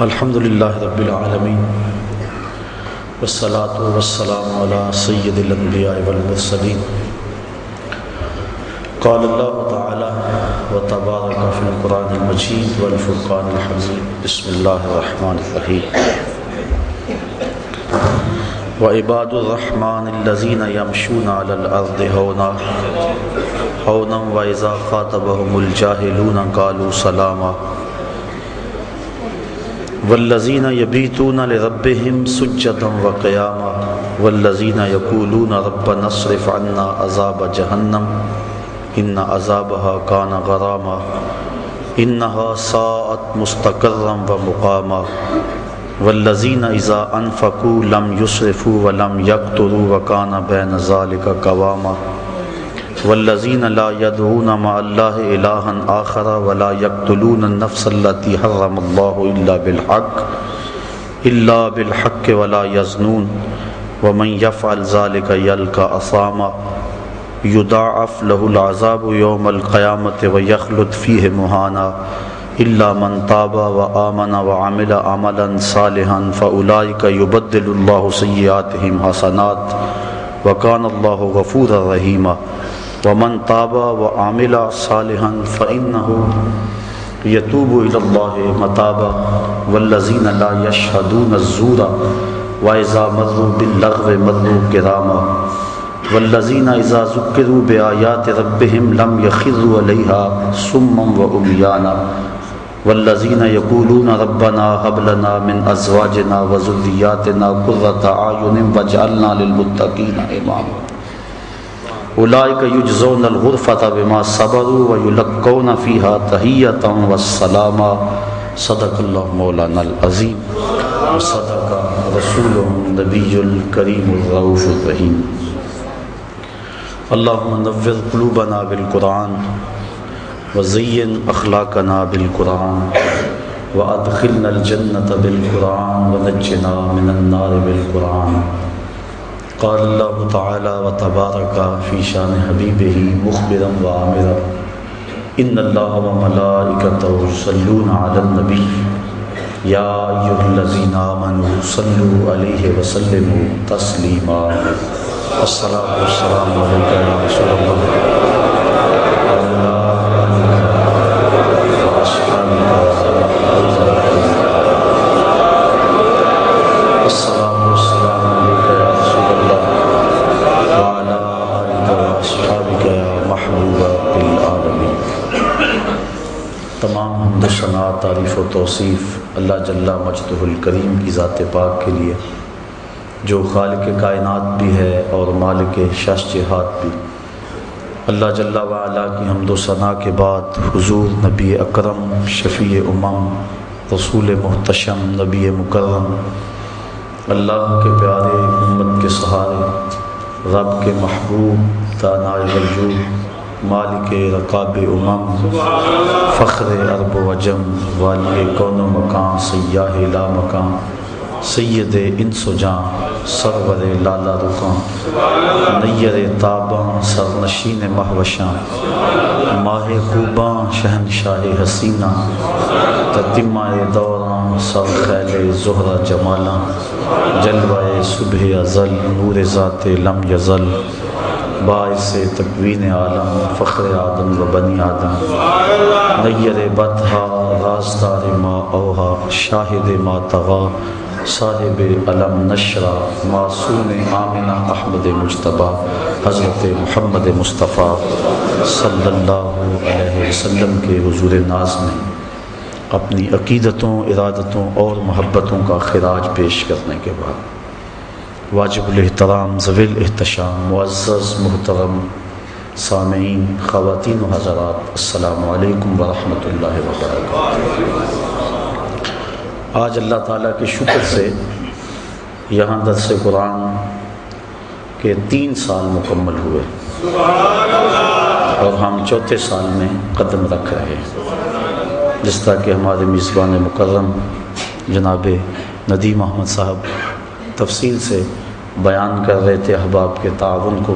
الحمد للہ رب العالمین والصلاة والسلام علی سید الانبیاء والمرسلین قال اللہ تعالی وتبارک فی القرآن المجید والفرقان الحمید بسم اللہ الرحمن الرحیم وعباد الرحمن الذین یمشون علی الارض ہونا وإذا خاطبهم الجاہلون قالوا سلاما والذین یبیتون لربهم سجدا وقیاما والذین یقولون ربنا اصرف عنا عذاب جہنم ان عذابها کان غراما انها ساءت مستقرا ومقاما والذین اذا انفقوا لم يسرفوا ولم يقتروا وکان بین ذلک قواما والذین لا يدعون مع اللہ الہا آخر ولا يقتلون النفس التي حرم اللہ الا بالحق ولا يزنون ومن يفعل ذلك يلقى اثاما يضاعف له العذاب يوم القيامة ويخلد فيه مهانا الا من تاب وآمن وعمل عملا صالحا فأولئك يبدل الله سيئاتهم حسنات وكان الله غفورا رحيما ومن تاب وعمل صالحا فإنه يتوب إلى الله متابا والذين لا يشهدون الزور وإذا مروا باللغو مروا كراما والذين إذا ذكروا بآيات ربهم لم يخروا عليها صما وعميانا والذين يقولون ربنا هب لنا من أزواجنا وذرياتنا قرة أعين واجعلنا للمتقين إماما اولئک یجزون الغرفة بما صبروا ویلقون فیها تحیۃ والسلاما صدق اللہ مولانا العظیم وصدق رسولہ النبی الکریم الرؤوف الرحیم اللہم نور قلوبنا بالقرآن وزین اخلاقنا بالقرآن وادخلنا الجنة بالقرآن ونجنا من النار بالقرآن قال اللہ تعالی وتبارک فی شان حبیبہ مخبرا وآمرا ان اللہ وملائکتہ یصلون علی النبی یا ایھا الذین آمنوا صلوا علیہ وسلموا تسلیما الصلاۃ والسلام علیک یا رسول اللہ تعریف و توصیف اللہ جل مجدہ الکریم کی ذات پاک کے لیے جو خالق کائنات بھی ہے اور مالک شش جہات بھی۔ اللہ جل وعلا کی حمد و ثنا کے بعد حضور نبی اکرم شفیع امم رسول محتشم نبی مکرم اللہ کے پیارے امت کے سہارے رب کے محبوب دانائے وجود مالک رقاب امم فخر عرب و عجم والی کون و مکان سیاہ لا مکان سید انس و جان سرور لالا رکان نیر تاباں سرنشین مہوشاں ماہ خوباں شہنشاہ حسینہ تتمہ دوراں سر خیل زہرہ جمالاں جلوہ صبح ازل نور ذات لم یزل باعث تکوین عالم فخر آدم و بنی آدم نیر بطحا رازدار ما اوہا شاہد ما تغا صاحب علم نشرہ معصوم آمنہ احمد مجتبیٰ حضرت محمد مصطفیٰ صلی اللہ علیہ وسلم کے حضور ناز میں اپنی عقیدتوں ارادتوں اور محبتوں کا خراج پیش کرنے کے بعد واجب الاحترام ذوی الاحتشام معزز محترم سامعین خواتین و حضرات السلام علیکم ورحمۃ اللہ وبرکاتہ۔ آج اللہ تعالیٰ کے شکر سے یہاں درس قرآن کے 3 سال مکمل ہوئے اور ہم 4تھے سال میں قدم رکھ رہے ہیں۔ جس طرح کہ ہمارے میزبان مکرم جناب ندیم احمد صاحب تفصیل سے بیان کر رہے تھے احباب کے تعاون کو،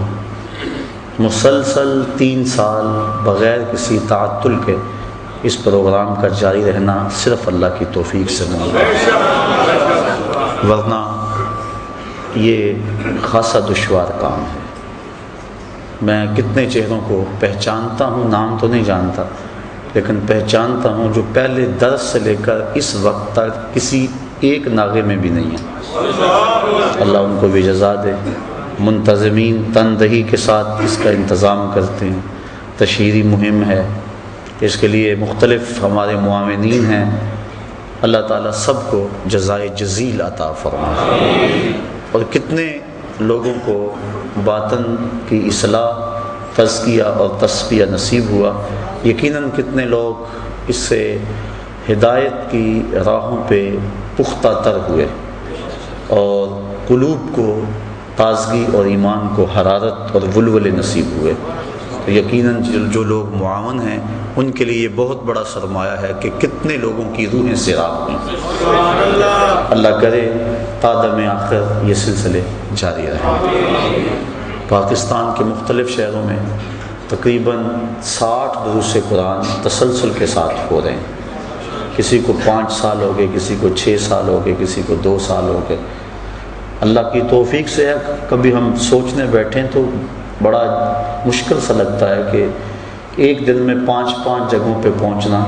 مسلسل 3 سال بغیر کسی تعطل کے اس پروگرام کا جاری رہنا صرف اللہ کی توفیق سے ممکن ہے، ورنہ یہ خاصا دشوار کام ہے۔ میں کتنے چہروں کو پہچانتا ہوں، نام تو نہیں جانتا، لیکن پہچانتا ہوں جو پہلے درس سے لے کر اس وقت تک کسی ایک ناغے میں بھی نہیں ہیں۔ اللہ ان کو بھی جزا دے۔ منتظمین تندہی کے ساتھ اس کا انتظام کرتے ہیں، تشہیری مہم ہے، اس کے لیے مختلف ہمارے معاونین ہیں۔ اللہ تعالیٰ سب کو جزائے جزیل عطا فرمائے۔ اور کتنے لوگوں کو باطن کی اصلاح، تزکیہ اور تصفیہ نصیب ہوا، یقیناً کتنے لوگ اس سے ہدایت کی راہوں پہ پختہ تر ہوئے اور قلوب کو تازگی اور ایمان کو حرارت اور ولولے نصیب ہوئے۔ تو یقیناً جو لوگ معاون ہیں ان کے لیے یہ بہت بڑا سرمایہ ہے کہ کتنے لوگوں کی روحیں سیراب ہوئیں۔ اللہ کرے تا دم آخر یہ سلسلے جاری رہیں۔ پاکستان کے مختلف شہروں میں تقریباً 60 دروس قرآن تسلسل کے ساتھ ہو رہے ہیں۔ کسی کو 5 سال ہو گئے، کسی کو 6 سال ہو گئے، کسی کو 2 سال ہو گئے۔ اللہ کی توفیق سے کبھی ہم سوچنے بیٹھیں تو بڑا مشکل سا لگتا ہے کہ ایک دن میں 5 جگہوں پہ پہنچنا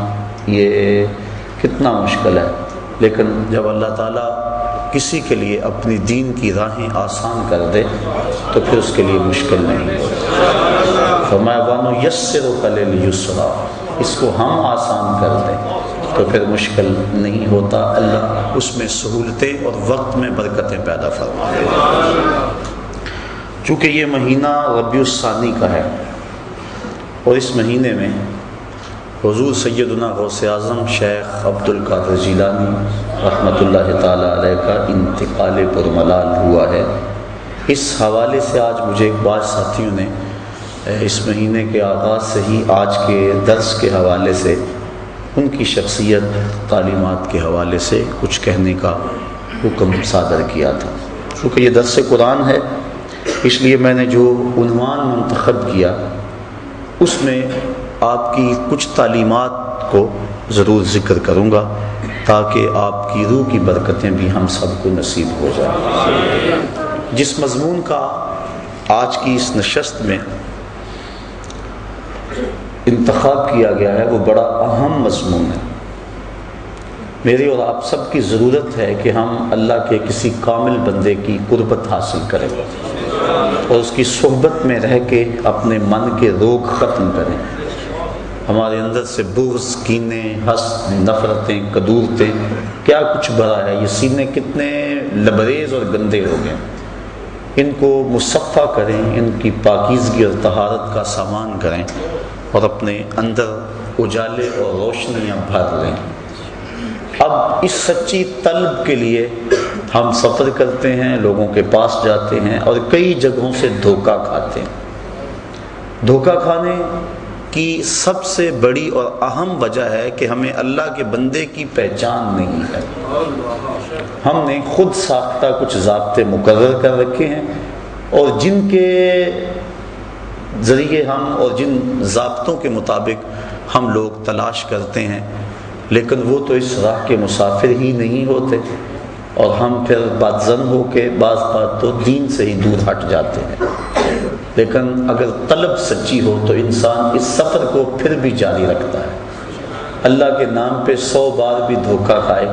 یہ کتنا مشکل ہے، لیکن جب اللہ تعالیٰ کسی کے لیے اپنی دین کی راہیں آسان کر دے تو پھر اس کے لیے مشکل نہیں ہوتی۔ فرمایا وَنُيَسِّرُكَ لِلْيُسْرَىٰ، اس کو ہم آسان کر دیں تو پھر مشکل نہیں ہوتا۔ اللہ اس میں سہولتیں اور وقت میں برکتیں پیدا فرمائے۔ چونکہ یہ مہینہ ربیع الثانی کا ہے اور اس مہینے میں حضور سیدنا غوث اعظم شیخ عبد القادر جیلانی رحمۃ اللہ تعالی علیہ کا انتقال پرملال ہوا ہے، اس حوالے سے آج مجھے بعض ساتھیوں نے اس مہینے کے آغاز سے ہی آج کے درس کے حوالے سے ان کی شخصیت، تعلیمات کے حوالے سے کچھ کہنے کا حکم صادر کیا تھا۔ چونکہ یہ درس قرآن ہے اس لیے میں نے جو عنوان منتخب کیا اس میں آپ کی کچھ تعلیمات کو ضرور ذکر کروں گا تاکہ آپ کی روح کی برکتیں بھی ہم سب کو نصیب ہو جائیں۔ جس مضمون کا آج کی اس نشست میں انتخاب کیا گیا ہے وہ بڑا اہم مضمون ہے۔ میری اور آپ سب کی ضرورت ہے کہ ہم اللہ کے کسی کامل بندے کی قربت حاصل کریں اور اس کی صحبت میں رہ کے اپنے من کے روگ ختم کریں۔ ہمارے اندر سے بغض، کینے، حسد، نفرتیں، کدورتیں کیا کچھ بھرا ہے، یہ سینے کتنے لبریز اور گندے ہو گئے، ان کو مصفح کریں، ان کی پاکیزگی اور طہارت کا سامان کریں اور اپنے اندر اجالے اور روشنیاں بھر لیں۔ اب اس سچی طلب کے لیے ہم سفر کرتے ہیں، لوگوں کے پاس جاتے ہیں اور کئی جگہوں سے دھوکہ کھاتے ہیں۔ دھوکہ کھانے کی سب سے بڑی اور اہم وجہ ہے کہ ہمیں اللہ کے بندے کی پہچان نہیں ہے۔ ہم نے خود ساختہ کچھ ضابطے مقرر کر رکھے ہیں اور جن کے ذریعے ہم اور جن ضابطوں کے مطابق ہم لوگ تلاش کرتے ہیں، لیکن وہ تو اس راہ کے مسافر ہی نہیں ہوتے اور ہم پھر بدظن ہو کے بعض بات تو دین سے ہی دور ہٹ جاتے ہیں۔ لیکن اگر طلب سچی ہو تو انسان اس سفر کو پھر بھی جاری رکھتا ہے۔ اللہ کے نام پہ 100 بار بھی دھوکہ کھائے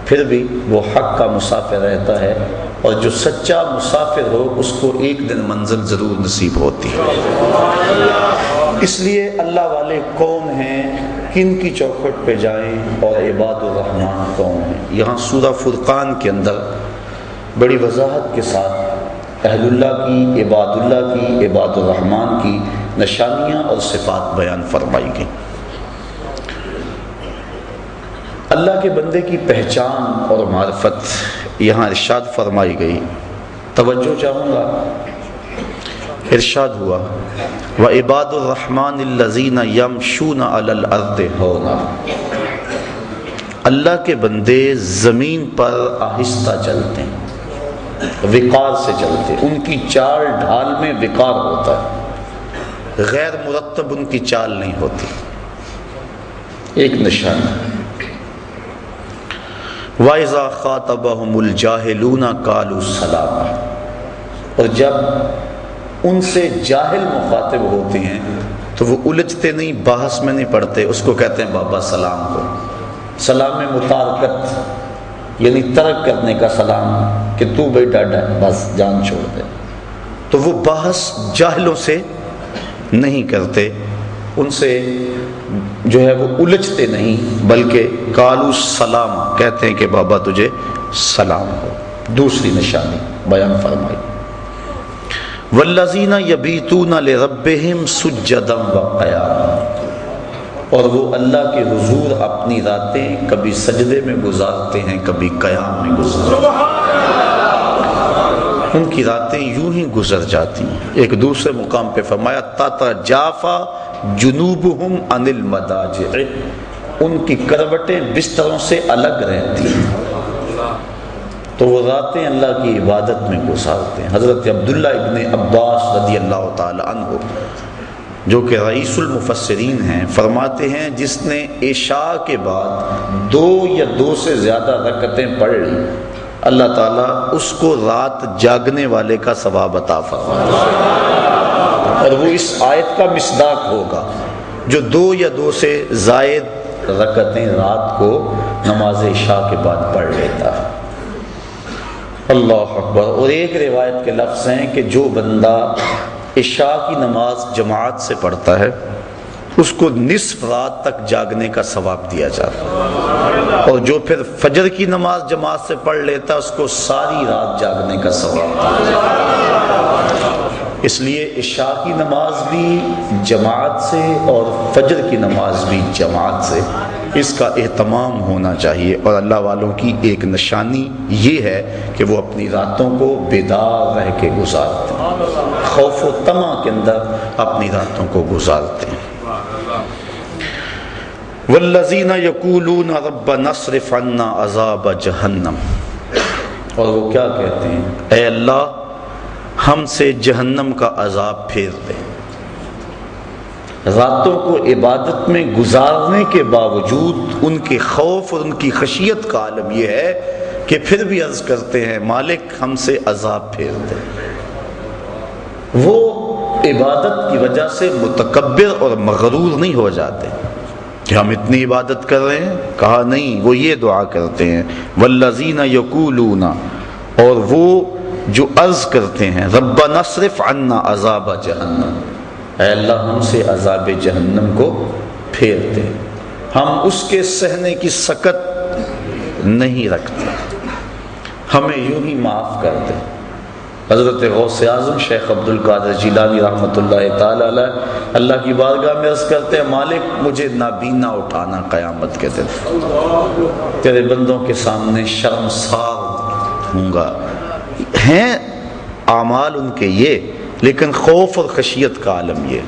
پھر بھی وہ حق کا مسافر رہتا ہے، اور جو سچا مسافر ہو اس کو ایک دن منزل ضرور نصیب ہوتی ہے۔ اس لیے اللہ والے کون ہیں، کن کی چوکھٹ پہ جائیں، اور عباد الرحمن کون ہیں۔ یہاں سورہ فرقان کے اندر بڑی وضاحت کے ساتھ اہل اللہ کی، عباد اللہ کی، عباد الرحمن کی نشانیاں اور صفات بیان فرمائی گئی۔ اللہ کے بندے کی پہچان اور معرفت یہاں ارشاد فرمائی گئی۔ توجہ چاہوں گا، ارشاد ہوا وَعِبَادُ الرَّحْمَنِ الَّذِينَ يَمْشُونَ عَلَى الْأَرْضِ هَوْنًا، اللہ کے بندے زمین پر آہستہ چلتے ہیں، وقار سے چلتے، ان کی چال ڈھال میں وقار ہوتا ہے، غیر مرتب ان کی چال نہیں ہوتی۔ ایک نشانی۔ وَإِذَا خَاطَبَهُمُ الْجَاهِلُونَ قَالُوا سَلَامًا، اور جب ان سے جاہل مخاطب ہوتے ہیں تو وہ الجھتے نہیں، بحث میں نہیں پڑتے، اس کو کہتے ہیں بابا سلام کو۔ سلام میں متارکت یعنی ترک کرنے کا سلام، کہ تو بھائی ڈاڈا ہے بس جان چھوڑ دے۔ تو وہ بحث جاہلوں سے نہیں کرتے، ان سے جو ہے وہ الجھتے نہیں، بلکہ قالوا سلام کہتے ہیں کہ بابا تجھے سلام ہو۔ دوسری نشانی بیان فرمائی، والذین یبیتون لربہم سجدا وقیاما، اور وہ اللہ کے حضور اپنی راتیں کبھی سجدے میں گزارتے ہیں، کبھی قیام میں گزارتے ہیں۔ ان کی راتیں یوں ہی گزر جاتی ہیں۔ ایک دوسرے مقام پہ فرمایا تتجافی جنوبہم عن المضاجع، ان کی کروٹیں بستروں سے الگ رہتی ہیں، تو وہ راتیں اللہ کی عبادت میں گزارتے ہیں۔ حضرت عبداللہ ابن عباس رضی اللہ تعالی عنہ جو کہ رئیس المفسرین ہیں، فرماتے ہیں جس نے عشاء کے بعد 2 یا 2 سے زیادہ رکعتیں پڑھ لی، اللہ تعالیٰ اس کو رات جاگنے والے کا ثواب عطا فرمائے، اور وہ اس آیت کا مصداق ہوگا جو 2 یا 2 سے زائد رکعتیں رات کو نماز عشاء کے بعد پڑھ لیتا ہے۔ اللہ اکبر۔ اور ایک روایت کے لفظ ہیں کہ جو بندہ عشاء کی نماز جماعت سے پڑھتا ہے اس کو نصف رات تک جاگنے کا ثواب دیا جاتا ہے، اور جو پھر فجر کی نماز جماعت سے پڑھ لیتا ہے اس کو ساری رات جاگنے کا ثواب دیا جاتا ہے۔ اس لیے عشاء کی نماز بھی جماعت سے اور فجر کی نماز بھی جماعت سے، اس کا اہتمام ہونا چاہیے۔ اور اللہ والوں کی ایک نشانی یہ ہے کہ وہ اپنی راتوں کو بیدار رہ کے گزارتے ہیں، خوف و طمع کے اندر اپنی راتوں کو گزارتے ہیں۔ والذین یقولون ربنا اصرف عنا عذاب جہنم، اور وہ کیا کہتے ہیں، اے اللہ ہم سے جہنم کا عذاب پھیر دے۔ راتوں کو عبادت میں گزارنے کے باوجود ان کے خوف اور ان کی خشیت کا عالم یہ ہے کہ پھر بھی عرض کرتے ہیں مالک ہم سے عذاب پھیر دے۔ وہ عبادت کی وجہ سے متکبر اور مغرور نہیں ہو جاتے کہ ہم اتنی عبادت کر رہے ہیں، کہا نہیں، وہ یہ دعا کرتے ہیں والذین یقولون، اور وہ جو عرض کرتے ہیں ربنا اصرف عنا عذاب جہنم، اے اللہ ہم سے عذاب جہنم کو پھیر دے، ہم اس کے سہنے کی سکت نہیں رکھتے، ہمیں یوں ہی معاف کر دے۔ حضرت غوث اعظم شیخ عبد القادر جیلانی رحمۃ اللہ تعالی علیہ اللہ کی بارگاہ میں عرض کرتے ہیں مالک مجھے نابینا اٹھانا قیامت کے دن، تیرے بندوں کے سامنے شرمسار ہوں گا۔ ہیں اعمال ان کے یہ، لیکن خوف اور خشیت کا عالم یہ۔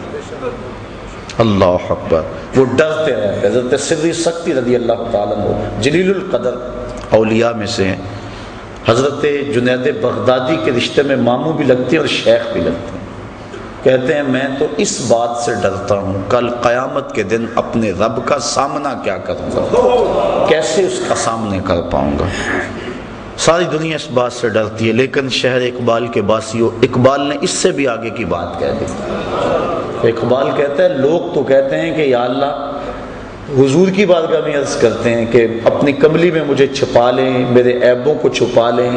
اللہ اکبر۔ وہ ڈرتے رہتے۔ حضرت سری سکتی رضی اللہ تعالیٰ عنہ جلیل القدر اولیاء میں سے ہیں، حضرت جنید بغدادی کے رشتے میں ماموں بھی لگتے ہیں اور شیخ بھی لگتے ہیں۔ کہتے ہیں میں تو اس بات سے ڈرتا ہوں کل قیامت کے دن اپنے رب کا سامنا کیا کروں گا، کیسے اس کا سامنے کر پاؤں گا۔ ساری دنیا اس بات سے ڈرتی ہے، لیکن شہر اقبال کے باسیوں، اقبال نے اس سے بھی آگے کی بات کہہ دی۔ اقبال کہتا ہے لوگ تو کہتے ہیں کہ یا اللہ حضور کی بارگاہ میں عرض کرتے ہیں کہ اپنی کملی میں مجھے چھپا لیں، میرے عیبوں کو چھپا لیں،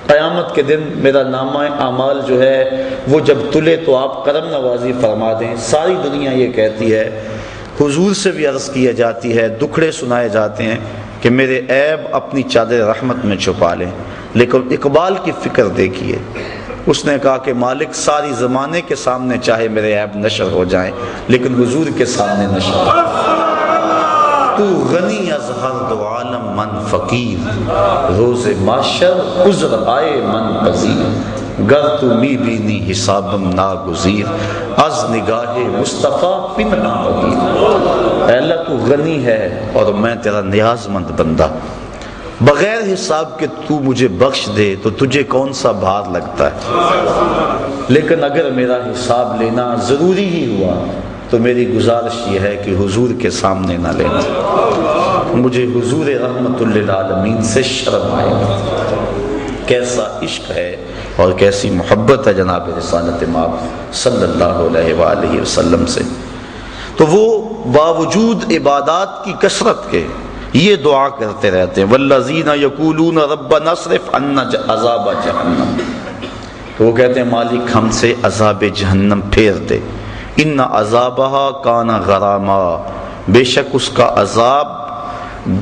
قیامت کے دن میرا نامہ اعمال جو ہے وہ جب تلے تو آپ کرم نوازی فرما دیں۔ ساری دنیا یہ کہتی ہے، حضور سے بھی عرض کیا جاتی ہے، دکھڑے سنائے جاتے ہیں کہ میرے عیب اپنی چادر رحمت میں چھپا لیں، لیکن اقبال کی فکر دیکھیے، اس نے کہا کہ مالک ساری زمانے کے سامنے چاہے میرے عیب نشر ہو جائیں لیکن حضور کے سامنے نشر ہو۔ تو غنی از ہر دو عالم من فقیر، روز معاشر عذر آئے من پذیر، گر تو می بینی حسابم ناگزیر، از نگاہ مصطفیٰ پنہاں بگیر۔ اے اللہ تو غنی ہے اور میں تیرا نیاز مند بندہ، بغیر حساب کے تو مجھے بخش دے تو تجھے کون سا بھار لگتا ہے، لیکن اگر میرا حساب لینا ضروری ہی ہوا تو میری گزارش یہ ہے کہ حضور کے سامنے نہ لینا، مجھے حضور رحمت للعالمین سے شرم آئے گا۔ کیسا عشق ہے اور کیسی محبت ہے جناب رسالت مآب صلی اللہ علیہ وآلہ وسلم سے۔ تو وہ باوجود عبادات کی کثرت کے یہ دعا کرتے رہتے ہیں، والذین یقولون ربنا اصرف عنا عذاب جہنم، تو وہ کہتے ہیں مالک ہم سے عذاب جہنم پھیر دے، ان عذابہا کان غراما، بے شک اس کا عذاب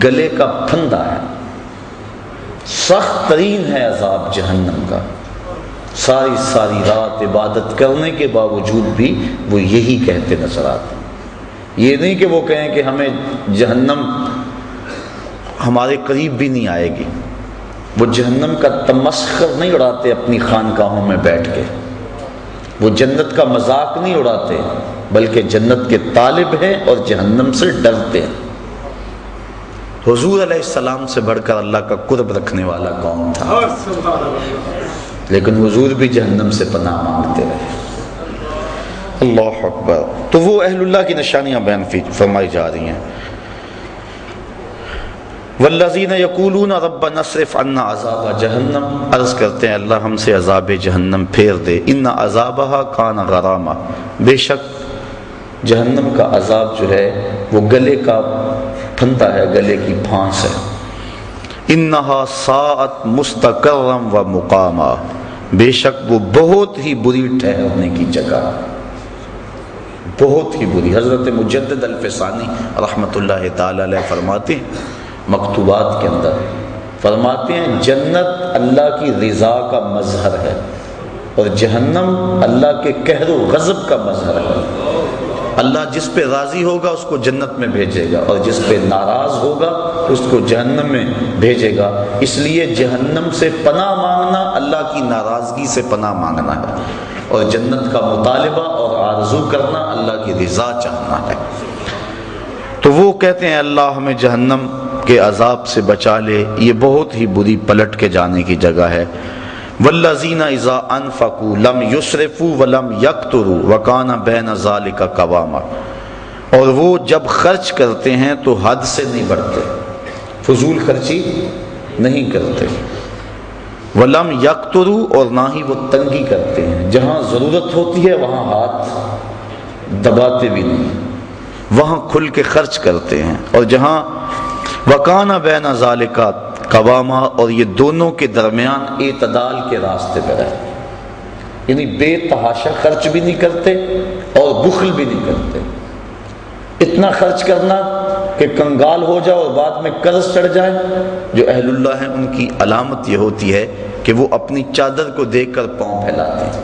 گلے کا پھندا ہے، سخت ترین ہے عذاب جہنم کا۔ ساری رات عبادت کرنے کے باوجود بھی وہ یہی کہتے نظر آتے ہیں۔ یہ نہیں کہ وہ کہیں کہ ہمیں جہنم ہمارے قریب بھی نہیں آئے گی، وہ جہنم کا تمسخر نہیں اڑاتے اپنی خانقاہوں میں بیٹھ کے، وہ جنت کا مذاق نہیں اڑاتے، بلکہ جنت کے طالب ہیں اور جہنم سے ڈرتے ہیں۔ حضور علیہ السلام سے بڑھ کر اللہ کا قرب رکھنے والا کون تھا؟ لیکن حضور بھی جہنم سے پناہ مانگتے رہے۔ اللہ اکبر۔ تو وہ اہل اللہ کی نشانیاں بیان فرمائی جا رہی ہیں، والذین یقولون ربنا اصرف عنا عذاب جہنم، عرض کرتے ہیں اللہ ہم سے عذاب جہنم پھیر دے، ان عذابہا کان غراما، بے شک جہنم کا عذاب جو ہے وہ گلے کا پھندا ہے، گلے کی پھانس ہے، انہا ساعت مستقرا و مقاما، بے شک وہ بہت ہی بری ٹھہرنے کی جگہ، بہت ہی بری۔ حضرت مجدد الفسانی رحمۃ اللہ تعالی علیہ فرماتے ہیں مکتوبات کے اندر، فرماتے ہیں جنت اللہ کی رضا کا مظہر ہے اور جہنم اللہ کے قہر و غضب کا مظہر ہے۔ اللہ جس پہ راضی ہوگا اس کو جنت میں بھیجے گا اور جس پہ ناراض ہوگا اس کو جہنم میں بھیجے گا۔ اس لیے جہنم سے پناہ مانگنا اللہ کی ناراضگی سے پناہ مانگنا ہے، اور جنت کا مطالبہ اور آرزو کرنا اللہ کی رضا چاہنا ہے۔ تو وہ کہتے ہیں اللہ ہمیں جہنم کے عذاب سے بچا لے، یہ بہت ہی بری پلٹ کے جانے کی جگہ ہے۔ والذین اذا انفقوا لم یسرفوا ولم یقتروا وکان بین ذلک قواما، اور وہ جب خرچ کرتے ہیں تو حد سے نہیں بڑھتے، فضول خرچی نہیں کرتے، ولم یقتروا، اور نہ ہی وہ تنگی کرتے ہیں، جہاں ضرورت ہوتی ہے وہاں ہاتھ دباتے بھی نہیں، وہاں کھل کے خرچ کرتے ہیں، اور جہاں وکان بین ذالک قواما، اور یہ دونوں کے درمیان اعتدال کے راستے پر ہے، یعنی بے تحاشا خرچ بھی نہیں کرتے اور بخل بھی نہیں کرتے۔ اتنا خرچ کرنا کہ کنگال ہو جائے اور بعد میں قرض چڑھ جائے، جو اہل اللہ ہیں ان کی علامت یہ ہوتی ہے کہ وہ اپنی چادر کو دیکھ کر پاؤں پھیلاتے ہیں،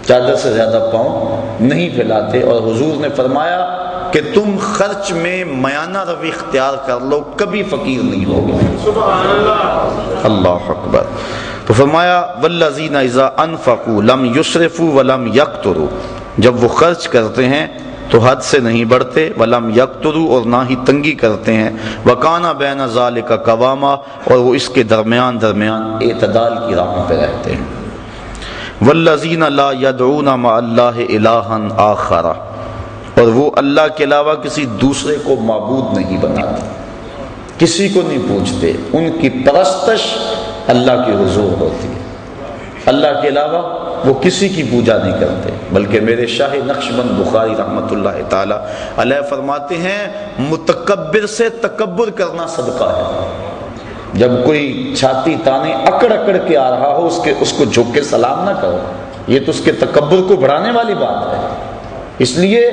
چادر سے زیادہ پاؤں نہیں پھیلاتے۔ اور حضور نے فرمایا کہ تم خرچ میں میانہ روی اختیار کر لو، کبھی فقیر نہیں ہوگے۔ سبحان اللہ، اللہ اکبر۔ تو فرمایا والذین اذا انفقوا لم یسرفوا ولم یقتروا، جب وہ خرچ کرتے ہیں تو حد سے نہیں بڑھتے، ولم یقتروا، اور نہ ہی تنگی کرتے ہیں، وکان بین ذالک قواما، اور وہ اس کے درمیان اعتدال کی راہ پہ رہتے ہیں۔ والذین لا یدعون مع اللہ الہا آخر، اور وہ اللہ کے علاوہ کسی دوسرے کو معبود نہیں بناتے، کسی کو نہیں پوچھتے، ان کی پرستش اللہ کے حضور ہوتی ہے، اللہ کے علاوہ وہ کسی کی پوجا نہیں کرتے۔ بلکہ میرے شاہ نقشبند بخاری رحمۃ اللہ تعالی علیہ فرماتے ہیں متکبر سے تکبر کرنا صدقہ ہے۔ جب کوئی چھاتی تانے اکڑ اکڑ کے آ رہا ہو اس کو جھک کے سلام نہ کرو، یہ تو اس کے تکبر کو بڑھانے والی بات ہے۔ اس لیے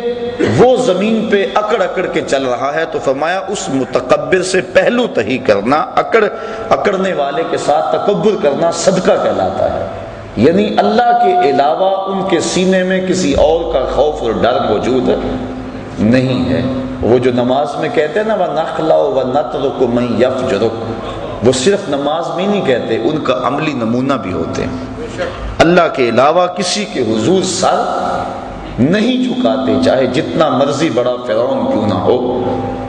وہ زمین پہ اکڑ اکڑ کے چل رہا ہے تو فرمایا اس متکبر سے پہلو تہی کرنا، اکڑنے والے کے ساتھ تکبر کرنا صدقہ کہلاتا ہے، یعنی اللہ کے علاوہ ان کے سینے میں کسی اور کا خوف اور ڈر موجود نہیں ہے۔ وہ جو نماز میں کہتے ہیں نا وَنَخْلَعُ وَنَتْرُكُ مَن يَفْجُرُكُ، وہ صرف نماز میں نہیں کہتے، ان کا عملی نمونہ بھی ہوتے ہیں۔ اللہ کے علاوہ کسی کے حضور سر نہیں جھکاتے، چاہے جتنا مرضی بڑا فرعون کیوں نہ ہو،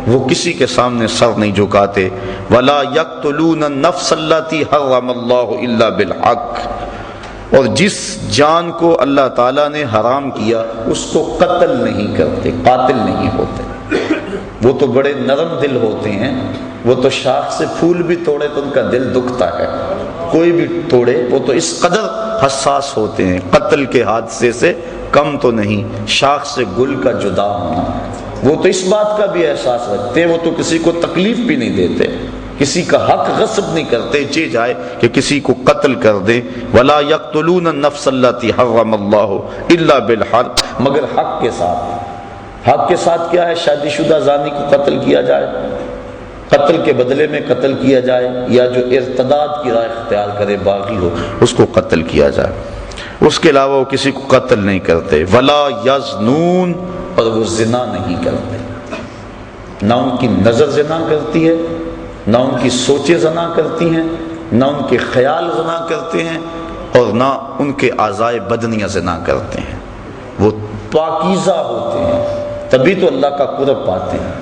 وہ کسی کے سامنے سر نہیں جھکاتے۔ وَلَا يَقْتُلُونَ النَّفْسَ الَّتِي حَرَّمَ اللَّهُ إِلَّا بِالْحَقِّ، اور جس جان کو اللہ تعالیٰ نے حرام کیا اس کو قتل نہیں کرتے، قاتل نہیں ہوتے۔ وہ تو بڑے نرم دل ہوتے ہیں، وہ تو شاخ سے پھول بھی توڑے تو ان کا دل دکھتا ہے، کوئی بھی توڑے، وہ تو اس قدر حساس ہوتے ہیں، قتل کے حادثے سے کم تو نہیں، شاخ سے گل کا جدا ہونا۔ وہ تو اس بات کا بھی احساس رکھتے، وہ تو کسی کو تکلیف بھی نہیں دیتے، کسی کا حق غصب نہیں کرتے، چاہے جائے کہ کسی کو قتل کر دے۔ ولا یقتلون النفس التي حرم اللہ الا بالحق، مگر حق کے ساتھ۔ حق کے ساتھ کیا ہے؟ شادی شدہ زانی کو قتل کیا جائے، قتل کے بدلے میں قتل کیا جائے، یا جو ارتداد کی راہ اختیار کرے، باغی ہو، اس کو قتل کیا جائے۔ اس کے علاوہ وہ کسی کو قتل نہیں کرتے۔ ولا یزنون، اور وہ زنا نہیں کرتے، نہ ان کی نظر زنا کرتی ہے، نہ ان کی سوچیں زنا کرتی ہیں، نہ ان کے خیال زنا کرتے ہیں، اور نہ ان کے اعضائے بدنیاں زنا کرتے ہیں۔ وہ پاکیزہ ہوتے ہیں، تبھی تو اللہ کا قرب پاتے ہیں۔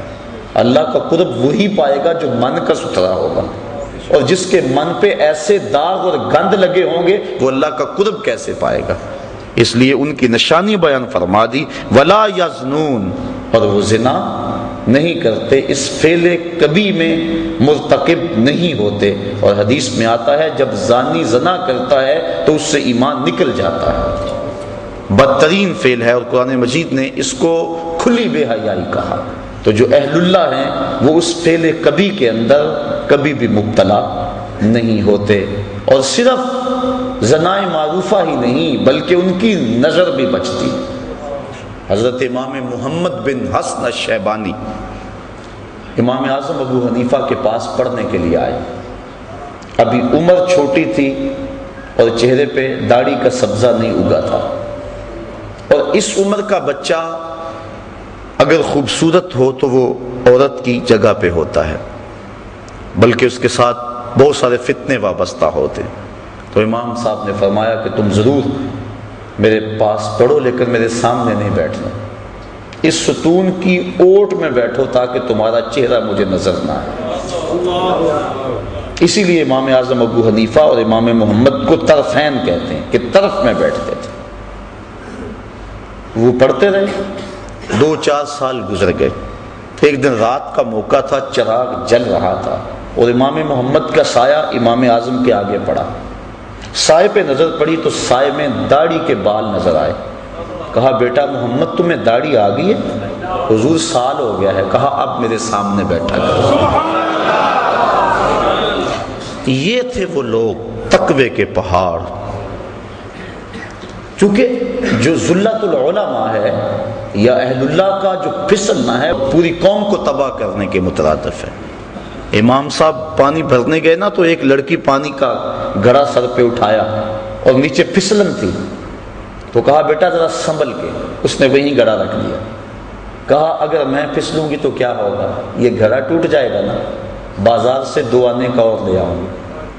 اللہ کا قرب وہی پائے گا جو من کا ستھرا ہوگا، اور جس کے من پہ ایسے داغ اور گند لگے ہوں گے وہ اللہ کا قرب کیسے پائے گا؟ اس لیے ان کی نشانی بیان فرما دی، ولا یزنون، اور وہ زنا نہیں کرتے، اس فعل کبھی میں مرتکب نہیں ہوتے۔ اور حدیث میں آتا ہے جب زانی زنا کرتا ہے تو اس سے ایمان نکل جاتا ہے، بدترین فعل ہے، اور قرآن مجید نے اس کو کھلی بے حیائی کہا۔ تو جو اہل اللہ ہیں وہ اس فعل کبھی کے اندر کبھی بھی مبتلا نہیں ہوتے، اور صرف زنائے معروفہ ہی نہیں بلکہ ان کی نظر بھی بچتی۔ حضرت امام محمد بن حسن الشیبانی امام اعظم ابو حنیفہ کے پاس پڑھنے کے لیے آئے۔ ابھی عمر چھوٹی تھی اور چہرے پہ داڑھی کا سبزہ نہیں اگا تھا، اور اس عمر کا بچہ اگر خوبصورت ہو تو وہ عورت کی جگہ پہ ہوتا ہے، بلکہ اس کے ساتھ بہت سارے فتنے وابستہ ہوتے۔ تو امام صاحب نے فرمایا کہ تم ضرور میرے پاس پڑھو لیکن میرے سامنے نہیں بیٹھنا، اس ستون کی اوٹ میں بیٹھو تاکہ تمہارا چہرہ مجھے نظر نہ آئے۔ اسی لیے امام اعظم ابو حنیفہ اور امام محمد کو طرفین کہتے ہیں کہ طرف میں بیٹھتے تھے۔ وہ پڑھتے رہے، 2-4 سال گزر گئے۔ ایک دن رات کا موقع تھا، چراغ جل رہا تھا، اور امام محمد کا سایہ امام اعظم کے آگے پڑا۔ سائے پہ نظر پڑی تو سائے میں داڑھی کے بال نظر آئے۔ کہا بیٹا محمد تمہیں داڑھی آ گئی ہے؟ حضور سال ہو گیا ہے۔ کہا اب میرے سامنے بیٹھا کرو۔ یہ تھے وہ لوگ تقوی کے پہاڑ۔ چونکہ جو ذلت العلماء ہے یا اہل اللہ کا جو پھسلنا ہے پوری قوم کو تباہ کرنے کے مترادف ہے۔ امام صاحب پانی بھرنے گئے نا تو ایک لڑکی پانی کا گھڑا سر پہ اٹھایا اور نیچے پھسلن تھی، تو کہا بیٹا ذرا سنبھل کے۔ اس نے وہیں گھڑا رکھ دیا۔ کہا اگر میں پھسلوں گی تو کیا ہوگا؟ یہ گھڑا ٹوٹ جائے گا نا، بازار سے 2 آنے کا اور لے آؤں گی،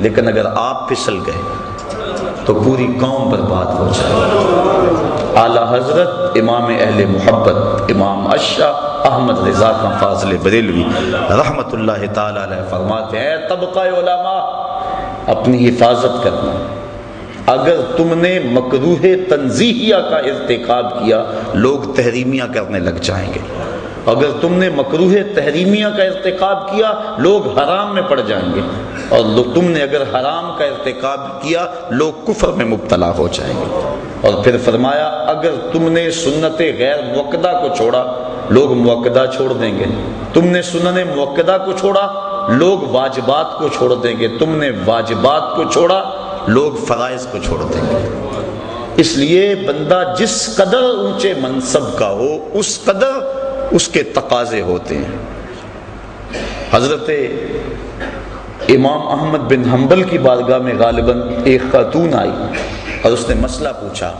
لیکن اگر آپ پھسل گئے تو پوری قوم برباد ہو جائے۔ اعلیٰ حضرت امام اہل محبت امام اشہ احمد رضا خان فاضل بریلوی رحمت اللہ تعالی علیہ فرماتے ہیں، طبقہ علماء اپنی حفاظت کرنا۔ اگر تم نے مکروہ تنزیہیہ کا ارتکاب کیا لوگ تحریمیہ کرنے لگ جائیں گے، اگر تم نے مکروہ تحریمیہ کا ارتکاب کیا لوگ حرام میں پڑ جائیں گے، اور تم نے اگر حرام کا ارتکاب کیا لوگ کفر میں مبتلا ہو جائیں گے۔ اور پھر فرمایا اگر تم نے سنت غیر موقدہ کو چھوڑا لوگ موقدہ چھوڑ دیں گے، تم نے سنن موقدہ کو چھوڑا لوگ واجبات کو چھوڑ دیں گے، تم نے واجبات کو چھوڑا لوگ فرائض کو چھوڑ دیں گے۔ اس لیے بندہ جس قدر اونچے منصب کا ہو اس قدر اس کے تقاضے ہوتے ہیں۔ حضرت امام احمد بن حنبل کی بارگاہ میں غالباً ایک خاتون آئی اور اس نے مسئلہ پوچھا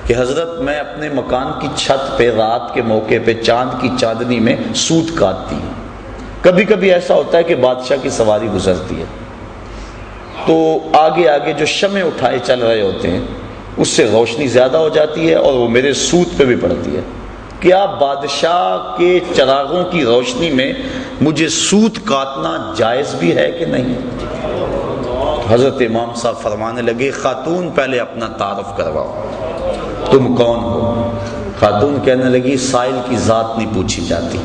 کہ حضرت میں اپنے مکان کی چھت پہ رات کے موقع پہ چاند کی چاندنی میں سوت کاٹتی ہوں، کبھی کبھی ایسا ہوتا ہے کہ بادشاہ کی سواری گزرتی ہے تو آگے آگے جو شمع اٹھائے چل رہے ہوتے ہیں اس سے روشنی زیادہ ہو جاتی ہے اور وہ میرے سوت پہ بھی پڑتی ہے، کیا بادشاہ کے چراغوں کی روشنی میں مجھے سوت کاٹنا جائز بھی ہے کہ نہیں؟ حضرت امام صاحب فرمانے لگے خاتون پہلے اپنا تعارف کرواؤ، تم کون ہو؟ خاتون کہنے لگی سائل کی ذات نہیں پوچھی جاتی،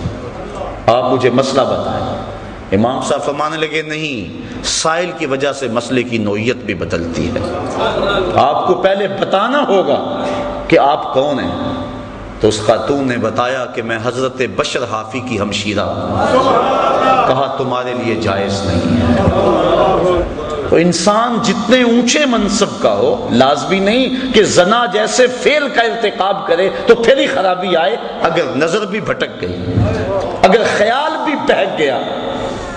آپ مجھے مسئلہ بتائیں۔ امام صاحب فرمانے لگے نہیں، سائل کی وجہ سے مسئلے کی نوعیت بھی بدلتی ہے، آپ کو پہلے بتانا ہوگا کہ آپ کون ہیں۔ تو اس خاتون نے بتایا کہ میں حضرت بشر حافی کی ہمشیرہ ہوں۔ کہا تمہارے لیے جائز نہیں ہے۔ تو انسان جتنے اونچے منصب کا ہو، لازمی نہیں کہ زنا جیسے فعل کا ارتکاب کرے تو پھر ہی خرابی آئے۔ اگر نظر بھی بھٹک گئی، اگر خیال بھی بہک گیا،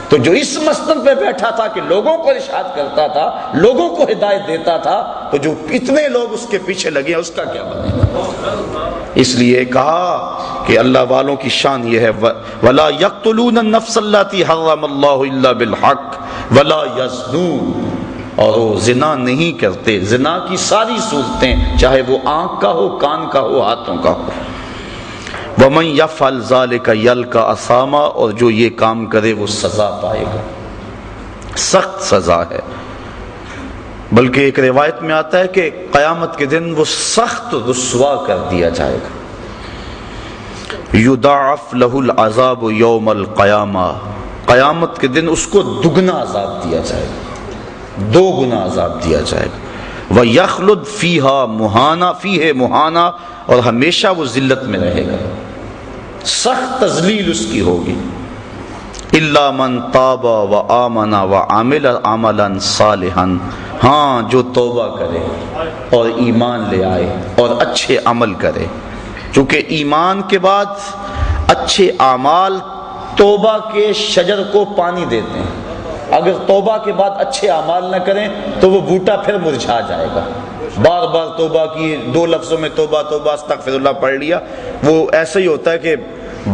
تو جو اس مسند پہ بیٹھا تھا کہ لوگوں کو ارشاد کرتا تھا، لوگوں کو ہدایت دیتا تھا، تو جو اتنے لوگ اس کے پیچھے لگے اس کا کیا بنے گا؟ اس لیے کہا کہ اللہ والوں کی شان یہ ہے وَلَا يَقْتُلُونَ النَّفْسَ الَّتِي حَرَّمَ اللَّهُ إِلَّا بِالْحَقِّ وَلَا يَزْنُونَ، اور وہ زنا نہیں کرتے۔ زنا کی ساری صورتیں، چاہے وہ آنکھ کا ہو، کان کا ہو، ہاتھوں کا ہو۔ وَمَن يَفْعَلْ ذَلِكَ يَلْقَ أَثَامًا، اور جو یہ کام کرے وہ سزا پائے گا، سخت سزا ہے۔ بلکہ ایک روایت میں آتا ہے کہ قیامت کے دن وہ سخت رسوا کر دیا جائے گا۔ یضاعف لہ العذاب یوم القیامہ، قیامت کے دن اس کو دگنا عذاب دیا جائے گا، 2 گنا عذاب دیا جائے گا۔ وَيَخْلُدْ فِيهَا مُهَانًا، فِيهِ مُهَانًا، اور ہمیشہ وہ ذلت میں رہے گا، سخت تذلیل اس کی ہوگی۔ إِلَّا مَنْ تَابَ وَآمَنَ وَعَمِلَ عَمَلًا صَالِحًا، ہاں جو توبہ کرے اور ایمان لے آئے اور اچھے عمل کرے، چونکہ ایمان کے بعد اچھے اعمال توبہ کے شجر کو پانی دیتے ہیں۔ اگر توبہ کے بعد اچھے اعمال نہ کریں تو وہ بوٹا پھر مرجھا جائے گا۔ بار بار توبہ کی، 2 لفظوں میں توبہ توبہ استغفر اللہ پڑھ لیا، وہ ایسا ہی ہوتا ہے کہ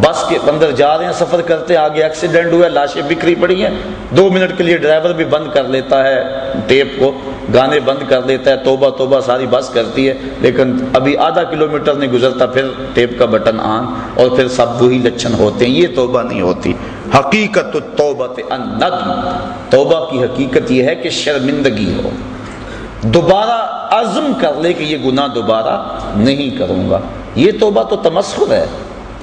بس کے اندر جا رہے ہیں، سفر کرتے ہیں، آگے ایکسیڈنٹ ہوا ہے، لاشیں بکھری پڑی ہیں، 2 منٹ کے لیے ڈرائیور بھی بند کر لیتا ہے ٹیپ کو، گانے بند کر دیتا ہے، توبہ توبہ ساری بس کرتی ہے، لیکن ابھی آدھا کلومیٹر نہیں گزرتا پھر ٹیپ کا بٹن آن، اور پھر سب وہی لچھن ہوتے ہیں۔ یہ توبہ نہیں ہوتی۔ حقیقت التوبۃ الندم، توبہ کی حقیقت یہ ہے کہ شرمندگی ہو، دوبارہ عزم کر لے کہ یہ گناہ دوبارہ نہیں کروں گا۔ یہ توبہ تو تمسخر ہے،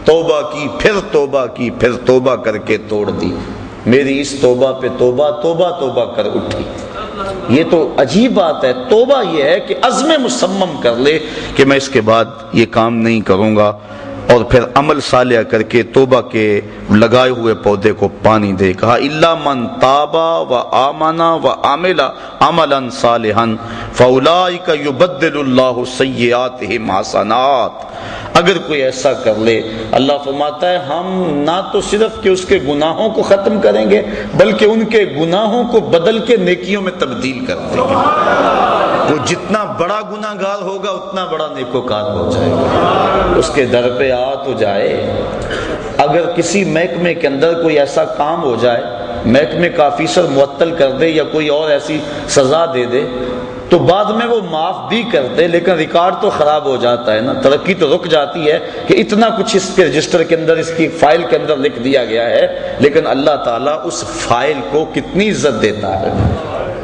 توبہ کی، پھر توبہ کی، پھر توبہ کر کے توڑ دی، میری اس توبہ پہ توبہ، توبہ توبہ کر اٹھی۔ یہ تو عجیب بات ہے۔ توبہ یہ ہے کہ عزم مصمم کر لے کہ میں اس کے بعد یہ کام نہیں کروں گا، اور پھر عمل صالح کر کے توبہ کے لگائے ہوئے پودے کو پانی دے۔ کہا الا من تاب وآمن وعمل عملا صالحا فاولئک یبدل اللہ سیئاتہم حسنات۔ اگر کوئی ایسا کر لے، اللہ فرماتا ہے ہم نہ تو صرف کہ اس کے گناہوں کو ختم کریں گے بلکہ ان کے گناہوں کو بدل کے نیکیوں میں تبدیل کر دیں گے۔ وہ جتنا بڑا گناہ گار ہوگا اتنا بڑا نیکوکار ہو جائے گا۔ اس کے در پہ آ تو جائے۔ اگر کسی محکمے کے اندر کوئی ایسا کام ہو جائے، محکمے کا آفیسر معطل کر دے یا کوئی اور ایسی سزا دے دے تو بعد میں وہ معاف بھی کرتے، لیکن ریکارڈ تو خراب ہو جاتا ہے نا، ترقی تو رک جاتی ہے کہ اتنا کچھ اس کے رجسٹر کے اندر، اس کی فائل کے اندر لکھ دیا گیا ہے، لیکن اللہ تعالیٰ اس فائل کو کتنی عزت دیتا ہے۔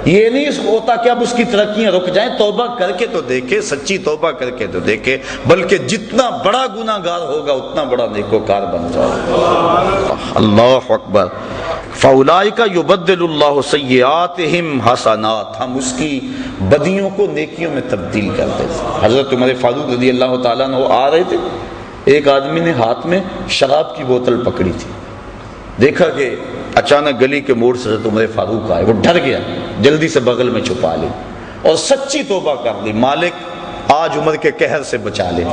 یہ نہیں ہوتا کہ اب اس کی ترقیاں رک جائیں، توبہ کر کے تو دیکھے، سچی توبہ کر کے تو دیکھے، بلکہ جتنا بڑا گناہ گار ہوگا اتنا بڑا نیکوکار بن جائے۔ اللہ اکبر۔ فاولئک یبدل اللہ سیئاتہم حسنات، ہم اس کی بدیوں کو نیکیوں میں تبدیل کر دیتے۔ حضرت عمر فاروق رضی اللہ تعالیٰ عنہ آ رہے تھے، ایک آدمی نے ہاتھ میں شراب کی بوتل پکڑی تھی، دیکھا کہ اچانک گلی کے موڑ سے حضرت عمر فاروق آئے، وہ ڈر گیا، جلدی سے بغل میں چھپا لی اور سچی توبہ کر لی، مالک آج عمر کے قہر سے بچا لے،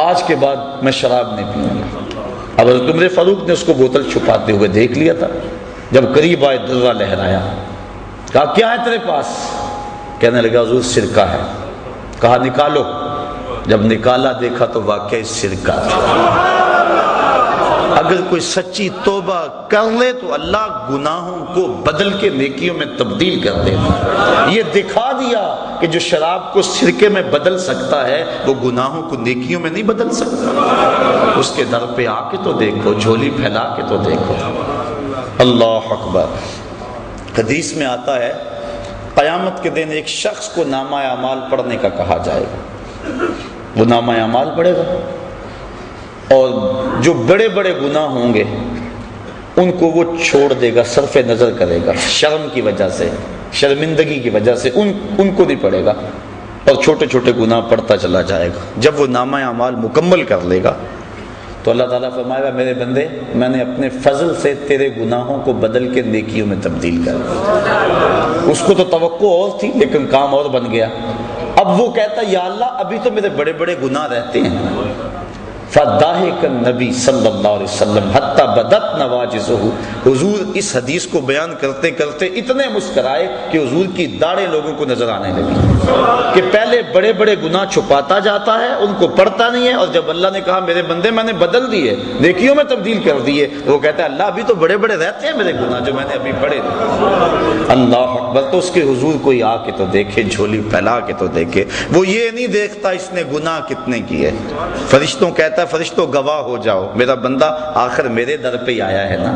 آج کے بعد میں شراب نہیں پیوں گا۔ اب حضرت عمر فاروق نے اس کو بوتل چھپاتے ہوئے دیکھ لیا تھا، جب قریب آئے درہ لہرایا، کہا کیا ہے تیرے پاس؟ کہنے لگا حضور سرکہ ہے۔ کہا نکالو، جب نکالا دیکھا تو واقعی سرکہ تھا۔ اگر کوئی سچی توبہ کر لے تو اللہ گناہوں کو بدل کے نیکیوں میں تبدیل کر دیتا۔ یہ دکھا دیا کہ جو شراب کو سرکے میں بدل سکتا ہے وہ گناہوں کو نیکیوں میں نہیں بدل سکتا۔ اس کے در پہ آ کے تو دیکھو، جھولی پھیلا کے تو دیکھو۔ اللہ اکبر۔ حدیث میں آتا ہے قیامت کے دن ایک شخص کو نامہ اعمال پڑھنے کا کہا جائے گا، وہ نامہ اعمال پڑھے گا، اور جو بڑے بڑے گناہ ہوں گے ان کو وہ چھوڑ دے گا، صرف نظر کرے گا، شرم کی وجہ سے، شرمندگی کی وجہ سے ان کو نہیں پڑھے گا، اور چھوٹے چھوٹے گناہ پڑھتا چلا جائے گا۔ جب وہ نامہ اعمال مکمل کر لے گا تو اللہ تعالیٰ فرمائے گا میرے بندے، میں نے اپنے فضل سے تیرے گناہوں کو بدل کے نیکیوں میں تبدیل کر دیا۔ اس کو تو توقع اور تھی لیکن کام اور بن گیا۔ اب وہ کہتا یا اللہ ابھی تو میرے بڑے بڑے گناہ رہتے ہیں۔ فَضَاحِكَ النبی صلی اللہ علیہ وسلم حتی بدت نواجذہ، حضور اس حدیث کو بیان کرتے کرتے اتنے مسکرائے کہ حضور کی داڑھیں لوگوں کو نظر آنے لگی کہ پہلے بڑے بڑے گناہ چھپاتا جاتا ہے، ان کو پڑھتا نہیں ہے، اور جب اللہ نے کہا میرے بندے میں نے بدل دیے، نیکیوں میں تبدیل کر دیے، وہ کہتا ہے اللہ ابھی تو بڑے بڑے رہتے ہیں میرے گناہ جو میں نے ابھی پڑھے تھے۔ اللہ اکبر! تو اس کے حضور کوئی آ کے تو دیکھے، جھولی پھیلا کے تو دیکھے، وہ یہ نہیں دیکھتا اس نے گناہ کتنے کیے۔ فرشتوں کہتا ہے فرشتوں گواہ ہو جاؤ، میرا بندہ آخر میرے در پہ آیا ہے نا،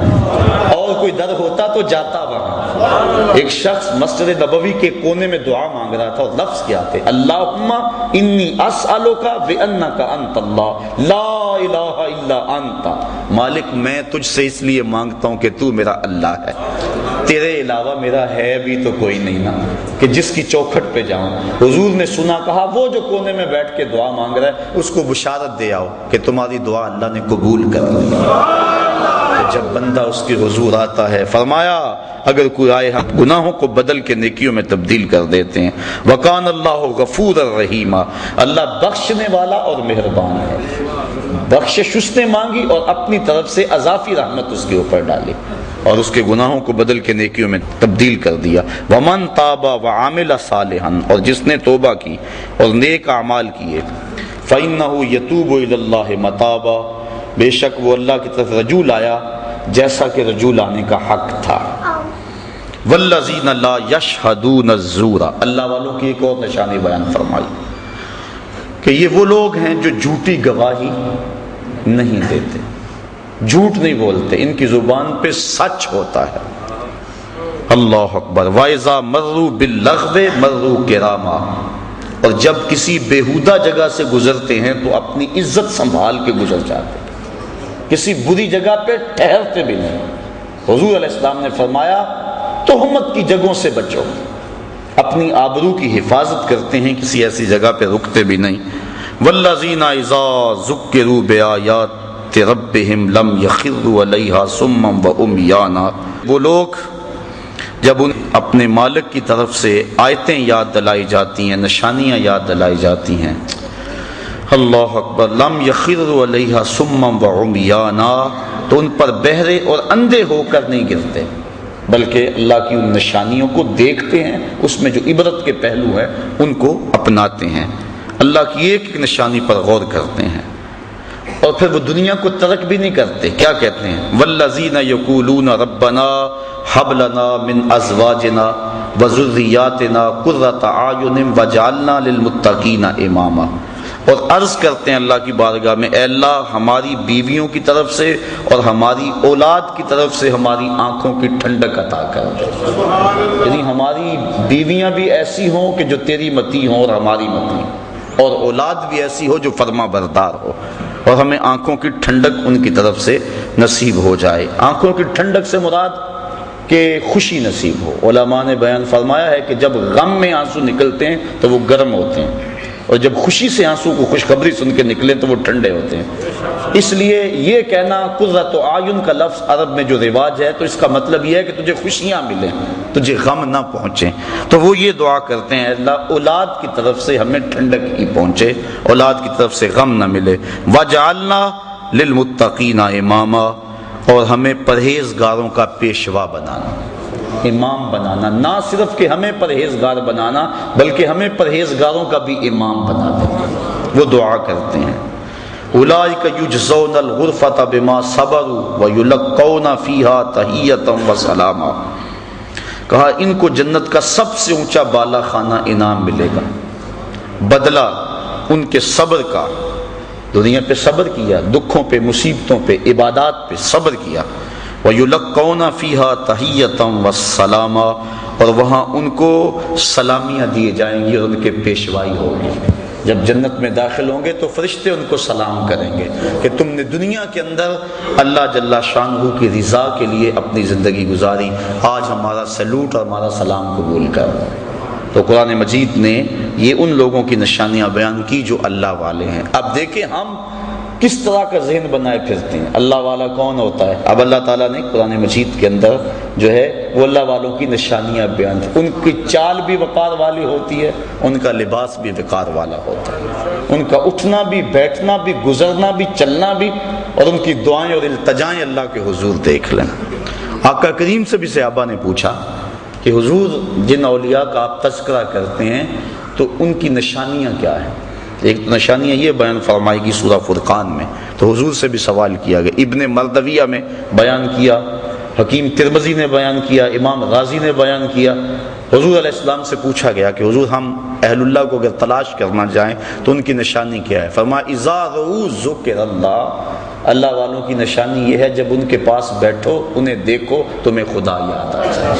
اور کوئی در ہوتا تو جاتا وہاں۔ ایک شخص مسجد نبوی کے کونے میں دعا مانگ رہا تھا، اور لفظ کیا تھے؟ اللہم انی اسألک بانک انت اللہ لا الہ الا انت، مالک میں تجھ سے اس لیے مانگتا ہوں کہ تو میرا اللہ ہے، تیرے علاوہ میرا ہے بھی تو کوئی نہیں نا کہ جس کی چوکھٹ پہ جاؤں۔ حضور نے سنا، کہا وہ جو کونے میں بیٹھ کے دعا مانگ رہا ہے اس کو بشارت دے آؤ کہ تمہاری دعا اللہ نے قبول کر لی۔ جب بندہ اس کے حضور آتا ہے، فرمایا اگر کوئی آئے ہم گناہوں کو بدل کے نیکیوں میں تبدیل کر دیتے ہیں۔ وَقَانَ اللَّهُ غَفُورًا رَحِيمًا، اللہ بخشنے والا اور مہربان ہے۔ بخشش اس نے مانگی اور اپنی طرف سے اضافی رحمت اس کے اوپر ڈالی اور اس کے گناہوں کو بدل کے نیکیوں میں تبدیل کر دیا۔ وَمَن تَابَ وَعَمِلَ صَالِحًا، اور جس نے توبہ کی اور نیک اعمال کیے، فَإِنَّهُ يَتُوبُ إِلَى اللَّهِ مَتَابًا، بے شک وہ اللہ کی طرف رجوع لایا جیسا کہ رجوع لانے کا حق تھا۔ وَالَّذِينَ لَا يَشْهَدُونَ الزُّورَ، اللہ والوں کی ایک اور نشانی بیان فرمائی کہ یہ وہ لوگ ہیں جو جھوٹی گواہی نہیں دیتے، جھوٹ نہیں بولتے، ان کی زبان پہ سچ ہوتا ہے۔ اللہ اکبر! وَإِذَا مَرُّوا بِاللَّغْوِ مَرُّوا كِرَامًا، اور جب کسی بیہودہ جگہ سے گزرتے ہیں تو اپنی عزت سنبھال کے گزر جاتے ہیں، کسی بری جگہ پہ ٹھہرتے بھی نہیں۔ حضور علیہ السلام نے فرمایا تہمت کی جگہوں سے بچو، اپنی آبرو کی حفاظت کرتے ہیں، کسی ایسی جگہ پہ رکتے بھی نہیں۔ وَالَّذِينَ إِذَا ذُكِّرُوا بِآيَاتِ رَبِّهِمْ لَمْ يَخِرُّوا عَلَيْهَا صُمًّا وَعُمْيَانًا، وہ لوگ جب ان اپنے مالک کی طرف سے آیتیں یاد دلائی جاتی ہیں، نشانیاں یاد دلائی جاتی ہیں، اللہ اکبر، لم یخروا علیہا صما وعمیانا، تو ان پر بہرے اور اندھے ہو کر نہیں گرتے بلکہ اللہ کی ان نشانیوں کو دیکھتے ہیں، اس میں جو عبرت کے پہلو ہیں ان کو اپناتے ہیں، اللہ کی ایک ایک نشانی پر غور کرتے ہیں، اور پھر وہ دنیا کو ترک بھی نہیں کرتے۔ کیا کہتے ہیں؟ والذین یقولون ربنا ہب لنا من ازواجنا وذریاتنا قرۃ اعین وجعلنا للمتقین اماما، اور عرض کرتے ہیں اللہ کی بارگاہ میں اے اللہ ہماری بیویوں کی طرف سے اور ہماری اولاد کی طرف سے ہماری آنکھوں کی ٹھنڈک عطا کر دے، یعنی ہماری بیویاں بھی ایسی ہوں کہ جو تیری متی ہوں اور ہماری متی، اور اولاد بھی ایسی ہو جو فرما بردار ہو، اور ہمیں آنکھوں کی ٹھنڈک ان کی طرف سے نصیب ہو جائے۔ آنکھوں کی ٹھنڈک سے مراد کہ خوشی نصیب ہو۔ علماء نے بیان فرمایا ہے کہ جب غم میں آنسو نکلتے ہیں تو وہ گرم ہوتے ہیں، اور جب خوشی سے آنسو کو خوشخبری سن کے نکلے تو وہ ٹھنڈے ہوتے ہیں۔ اس لیے یہ کہنا قرۃ اعین کا لفظ عرب میں جو رواج ہے تو اس کا مطلب یہ ہے کہ تجھے خوشیاں ملیں، تجھے غم نہ پہنچیں، تو وہ یہ دعا کرتے ہیں اللہ اولاد کی طرف سے ہمیں ٹھنڈک ہی پہنچے، اولاد کی طرف سے غم نہ ملے۔ وجعلنا للمتقین اماما، اور ہمیں پرہیزگاروں کا پیشوا بنانا، امام بنانا، نہ صرف کہ ہمیں پرہیزگار بنانا بلکہ ہمیں پرہیزگاروں کا بھی امام بنا دینا۔ وہ دعا کرتے ہیں اولئک یجزون الغرفۃ بما صبروا ویلقون فیہا تحیۃ وسلاما، کہا ان کو جنت کا سب سے اونچا بالا خانہ انعام ملے گا، بدلہ ان کے صبر کا، دنیا پہ صبر کیا، دکھوں پہ، مصیبتوں پہ، عبادات پہ صبر کیا، وَيُلَقَّوْنَ فِيهَا تَحِيَّةً وَالسَّلَامًا، اور وہاں ان کو سلامیاں دیے جائیں گی اور ان کے پیشوائی ہوگی۔ جب جنت میں داخل ہوں گے تو فرشتے ان کو سلام کریں گے کہ تم نے دنیا کے اندر اللہ جل شانہ کی رضا کے لیے اپنی زندگی گزاری، آج ہمارا سلوٹ اور ہمارا سلام قبول کر۔ تو قرآن مجید نے یہ ان لوگوں کی نشانیاں بیان کی جو اللہ والے ہیں۔ اب دیکھیں ہم کس طرح کا ذہن بنائے پھرتے ہیں، اللہ والا کون ہوتا ہے؟ اب اللہ تعالیٰ نے قرآن مجید کے اندر جو ہے وہ اللہ والوں کی نشانیاں بیان کی۔ ان کی چال بھی وقار والی ہوتی ہے، ان کا لباس بھی وقار والا ہوتا ہے، ان کا اٹھنا بھی، بیٹھنا بھی، گزرنا بھی، چلنا بھی، اور ان کی دعائیں اور التجائیں اللہ کے حضور دیکھ لیں۔ آقا کریم سے بھی صحابہ نے پوچھا کہ حضور جن اولیاء کا آپ تذکرہ کرتے ہیں تو ان کی نشانیاں کیا ہیں؟ ایک نشانیاں یہ بیان فرمائی گی سورہ فرقان میں، تو حضور سے بھی سوال کیا گیا، ابن مردویہ میں بیان کیا، حکیم ترمذی نے بیان کیا، امام غازی نے بیان کیا۔ حضور علیہ السلام سے پوچھا گیا کہ حضور ہم اہل اللہ کو اگر تلاش کرنا جائیں تو ان کی نشانی کیا ہے؟ فرمایا اذا رؤوا ذکر اللہ، اللہ والوں کی نشانی یہ ہے جب ان کے پاس بیٹھو، انہیں دیکھو، تمہیں خدا یاد آ جائے،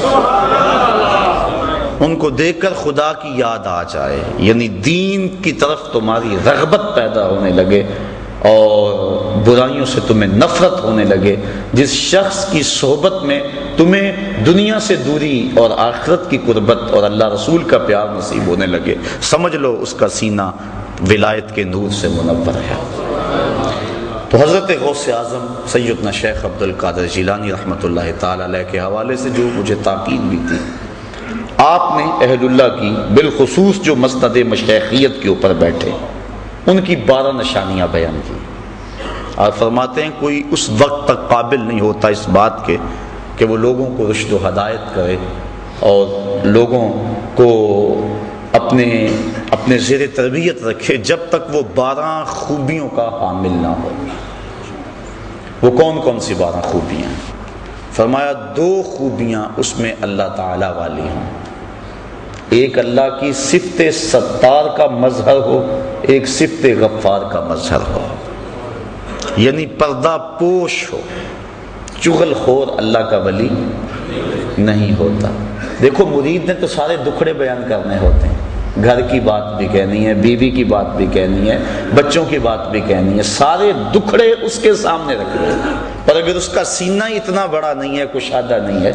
ان کو دیکھ کر خدا کی یاد آ جائے، یعنی دین کی طرف تمہاری رغبت پیدا ہونے لگے اور برائیوں سے تمہیں نفرت ہونے لگے۔ جس شخص کی صحبت میں تمہیں دنیا سے دوری اور آخرت کی قربت اور اللہ رسول کا پیار نصیب ہونے لگے، سمجھ لو اس کا سینہ ولایت کے نور سے منور ہے۔ تو حضرت غوث اعظم سیدنا شیخ عبد القادر جیلانی رحمۃ اللہ تعالی علیہ کے حوالے سے جو مجھے تاکید بھی تھی، آپ نے اہل اللہ کی بالخصوص جو مسند مشیخیت کے اوپر بیٹھے ان کی 12 نشانیاں بیان کی، اور فرماتے ہیں کوئی اس وقت تک قابل نہیں ہوتا اس بات کے کہ وہ لوگوں کو رشد و ہدایت کرے اور لوگوں کو اپنے زیر تربیت رکھے جب تک وہ 12 خوبیوں کا حامل نہ ہو۔ وہ کون کون سی 12 خوبیاں ہیں؟ فرمایا 2 خوبیاں اس میں اللہ تعالی والی ہوں، ایک اللہ کی صفت ستار کا مظہر ہو، ایک صفت غفار کا مظہر ہو، یعنی پردہ پوش ہو، چغل خور اللہ کا ولی نہیں ہوتا۔ دیکھو مرید نے تو سارے دکھڑے بیان کرنے ہوتے ہیں، گھر کی بات بھی کہنی ہے، بیوی کی بات بھی کہنی ہے، بچوں کی بات بھی کہنی ہے، سارے دکھڑے اس کے سامنے رکھنے ہیں، پر اگر اس کا سینہ اتنا بڑا نہیں ہے، کشادہ نہیں ہے،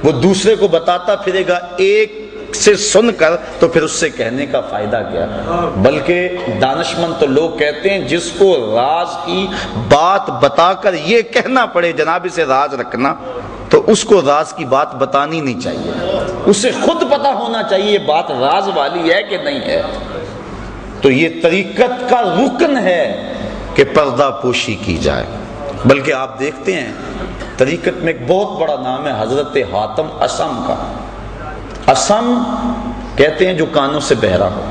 وہ دوسرے کو بتاتا پھرے گا ایک سے سن کر، تو پھر اس سے کہنے کا فائدہ کیا؟ بلکہ دانشمند تو لوگ کہتے ہیں جس کو راز کی بات بتا کر یہ کہنا پڑے جناب اسے راز رکھنا، تو اس کو راز کی بات بتانی نہیں چاہیے، اسے خود پتا ہونا چاہیے یہ بات راز والی ہے کہ نہیں ہے۔ تو یہ طریقت کا رکن ہے کہ پردہ پوشی کی جائے۔ بلکہ آپ دیکھتے ہیں طریقت میں ایک بہت بڑا نام ہے حضرت حاتم اسم کا۔ اسم کہتے ہیں جو کانوں سے بہرا ہو۔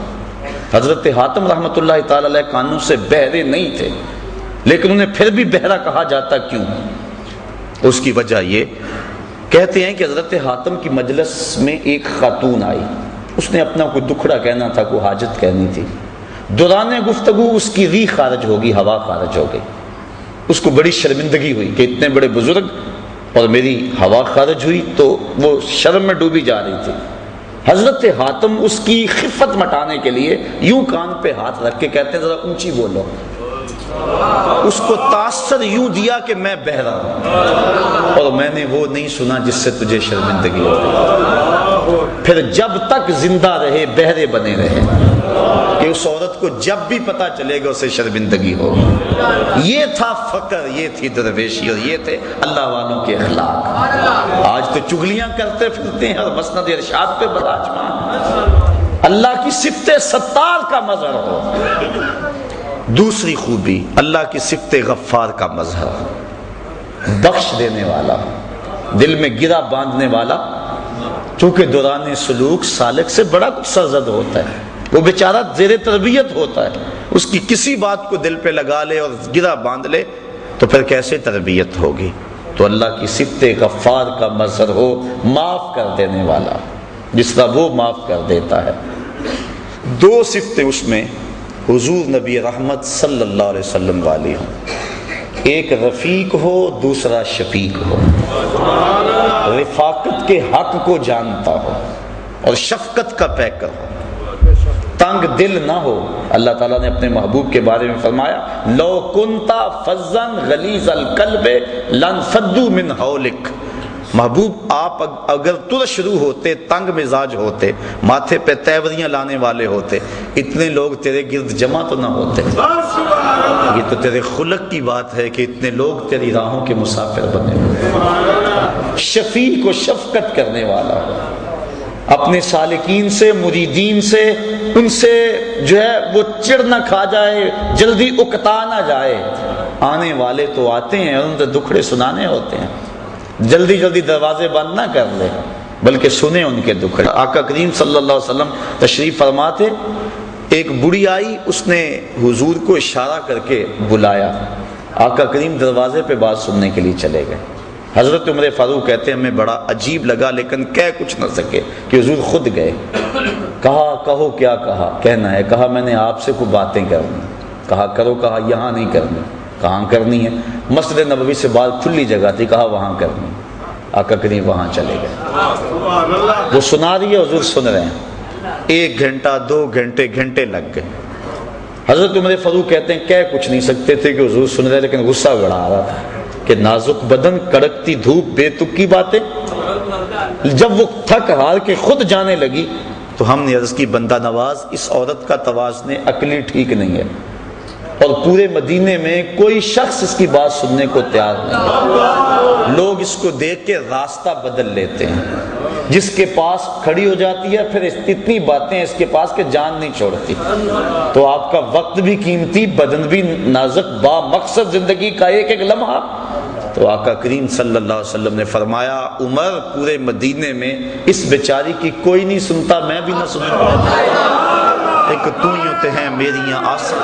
حضرت حاتم رحمۃ اللہ تعالی علیہ کانوں سے بہرے نہیں تھے، لیکن انہیں پھر بھی بہرا کہا جاتا کیوں؟ اس کی وجہ یہ کہتے ہیں کہ حضرت حاتم کی مجلس میں ایک خاتون آئی، اس نے اپنا کوئی دکھڑا کہنا تھا، کوئی حاجت کہنی تھی، دوران گفتگو اس کی ری خارج ہوگی، ہوا خارج ہو گئی، اس کو بڑی شرمندگی ہوئی کہ اتنے بڑے بزرگ اور میری ہوا خارج ہوئی، تو وہ شرم میں ڈوبی جا رہی تھی۔ حضرت حاتم اس کی خفت مٹانے کے لیے یوں کان پہ ہاتھ رکھ کے کہتے ہیں ذرا اونچی بولو، اس کو تاثر یوں دیا کہ میں بہرا ہوں اور میں نے وہ نہیں سنا جس سے تجھے شرمندگی ہو رہی۔ پھر جب تک زندہ رہے بہرے بنے رہے کہ اس عورت کو جب بھی پتا چلے گا اسے شرمندگی ہوگی۔ یہ تھا فقر، یہ تھی درویشی، اور یہ تھے اللہ والوں کے اخلاق۔ آج تو چگلیاں کرتے پھرتے ہیں اور مسند ارشاد پہ براجمان۔ اللہ کی صفت ستار کا مظہر ہو۔ دوسری خوبی اللہ کی صفت غفار کا مظہر، بخش دینے والا، دل میں گرہ باندھنے والا، چونکہ دوران سلوک سالک سے بڑا کچھ سرزد ہوتا ہے، وہ بیچارہ زیر تربیت ہوتا ہے، اس کی کسی بات کو دل پہ لگا لے اور گرہ باندھ لے تو پھر کیسے تربیت ہوگی؟ تو اللہ کی صفت غفار کا مظہر ہو، معاف کر دینے والا، جس طرح وہ معاف کر دیتا ہے۔ 2 صفتیں اس میں حضور نبی رحمت صلی اللہ علیہ وسلم والی ہوں۔ ایک رفیق ہو دوسرا شفیق ہو، رفاقت کے حق کو جانتا ہو اور شفقت کا پیکر ہو، تنگ دل نہ ہو۔ اللہ تعالیٰ نے اپنے محبوب کے بارے میں فرمایا لو کنتا فظا غلیظ القلب لانفضوا من حولک، محبوب آپ اگر ترش روح ہوتے، تنگ مزاج ہوتے، ماتھے پہ تیوریاں لانے والے ہوتے، اتنے لوگ تیرے گرد جمع تو نہ ہوتے۔ یہ تو تیرے خلق کی بات ہے کہ اتنے لوگ تیری راہوں کے مسافر بنے ہوئے۔ شفیق و شفقت کرنے والا ہو، اپنے سالکین سے، مریدین سے، ان سے جو ہے وہ چڑ نہ کھا جائے، جلدی اکتا نہ جائے۔ آنے والے تو آتے ہیں اور ان سے دکھڑے سنانے ہوتے ہیں، جلدی جلدی دروازے بند نہ کر لے بلکہ سنیں ان کے دکھڑے۔ آقا کریم صلی اللہ علیہ وسلم تشریف فرما تھے، ایک بڑی آئی، اس نے حضور کو اشارہ کر کے بلایا، آقا کریم دروازے پہ بات سننے کے لیے چلے گئے۔ حضرت عمر فاروق کہتے ہیں ہمیں بڑا عجیب لگا لیکن کہہ کچھ نہ سکے کہ حضور خود گئے۔ کہا کہو کیا کہا، کہنا ہے، کہا میں نے آپ سے کوئی باتیں کرنی، کہا کرو، کہا یہاں نہیں کرنی، کہاں کرنی ہے؟ مسجد نبوی سے بات کھلی جگہ تھی، کہا وہاں کرنی۔ آقا کریم وہاں چلے گئے، وہ سنا رہی ہے، حضور سن رہے ہیں۔ 1 گھنٹہ 2 گھنٹے گھنٹے لگ گئے۔ حضرت عمر فاروق کہتے ہیں کہہ کچھ نہیں سکتے تھے کہ حضور سن رہے، لیکن غصہ بڑا آ رہا تھا کہ نازک بدن، کڑکتی دھوپ، بے تک کی باتیں۔ جب وہ تھک ہار کے خود جانے لگی تو ہم نے عرض کی بندہ نواز، اس عورت کا توازن عقلی ٹھیک نہیں ہے، اور پورے مدینے میں کوئی شخص اس کی بات سننے کو تیار نہیں، لوگ اس کو دیکھ کے راستہ بدل لیتے ہیں، جس کے پاس کھڑی ہو جاتی ہے پھر اتنی باتیں اس کے پاس کہ جان نہیں چھوڑتی۔ تو آپ کا وقت بھی قیمتی، بدن بھی نازک، با مقصد زندگی کا ایک ایک لمحہ۔ تو آقا کریم صلی اللہ علیہ وسلم نے فرمایا عمر پورے مدینے میں اس بیچاری کی کوئی نہیں سنتا، میں بھی نہ سنتا، ایک تو ہی ہوتے ہیں میریاں آسان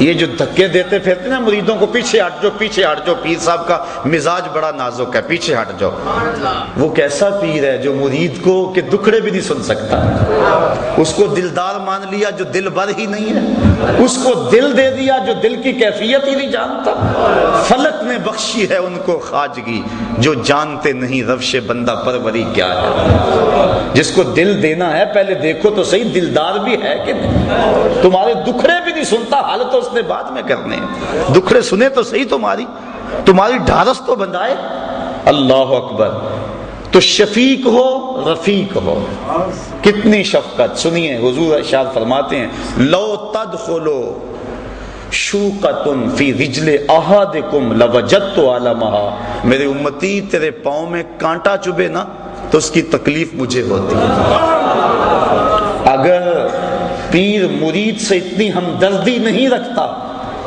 یہ جو دھکے دیتے پھرتے نا مریدوں کو، پیچھے ہٹ جاؤ پیچھے ہٹ جاؤ، پیر صاحب کا مزاج بڑا نازک ہے، پیچھے ہٹ جاؤ۔ وہ کیسا پیر ہے جو مرید کو کہ دکھڑے بھی نہیں سن سکتا، اس کو دلدار مان لیا جو دل بر ہی نہیں ہے، اس کو دل دے دیا جو دل کی کیفیت ہی نہیں جانتا۔ فلک نے بخشی ہے ان کو خواجگی جو جانتے نہیں روش بندہ پروری کیا ہے۔ جس کو دل دینا ہے پہلے دیکھو تو صحیح دلدار بھی ہے کہ نہیں۔ تمہارے دکھڑے بھی نہیں سنتا، حال تو اس نے بعد میں کرنے ہیں، دکھڑے سنے تو صحیح، تمہاری ڈھارس تو بندائے۔ اللہ اکبر۔ تو شفیق ہو رفیق ہو، کتنی شفقت۔ سنیے حضور ارشاد فرماتے ہیں لو تدخلو شوقۃ فی رجل احدکم لوجدت علمها، میرے امتی تیرے پاؤں میں کانٹا چبھے نا تو اس کی تکلیف مجھے ہوتی ہے۔ اگر پیر مرید سے اتنی ہمدردی نہیں رکھتا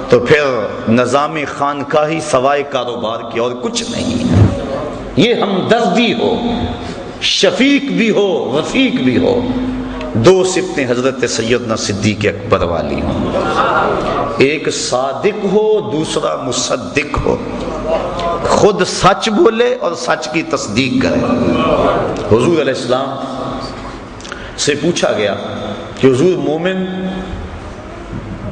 تو پھر نظام خانقاہی سوائے کاروبار کی اور کچھ نہیں ہے۔ یہ ہمدردی ہو، شفیق بھی ہو رفیق بھی ہو۔ 2 صفتیں حضرت سیدنا صدیق اکبر والی ہوں، ایک صادق ہو دوسرا مصدق ہو، خود سچ بولے اور سچ کی تصدیق کرے۔ حضور علیہ السلام سے پوچھا گیا کہ حضور مومن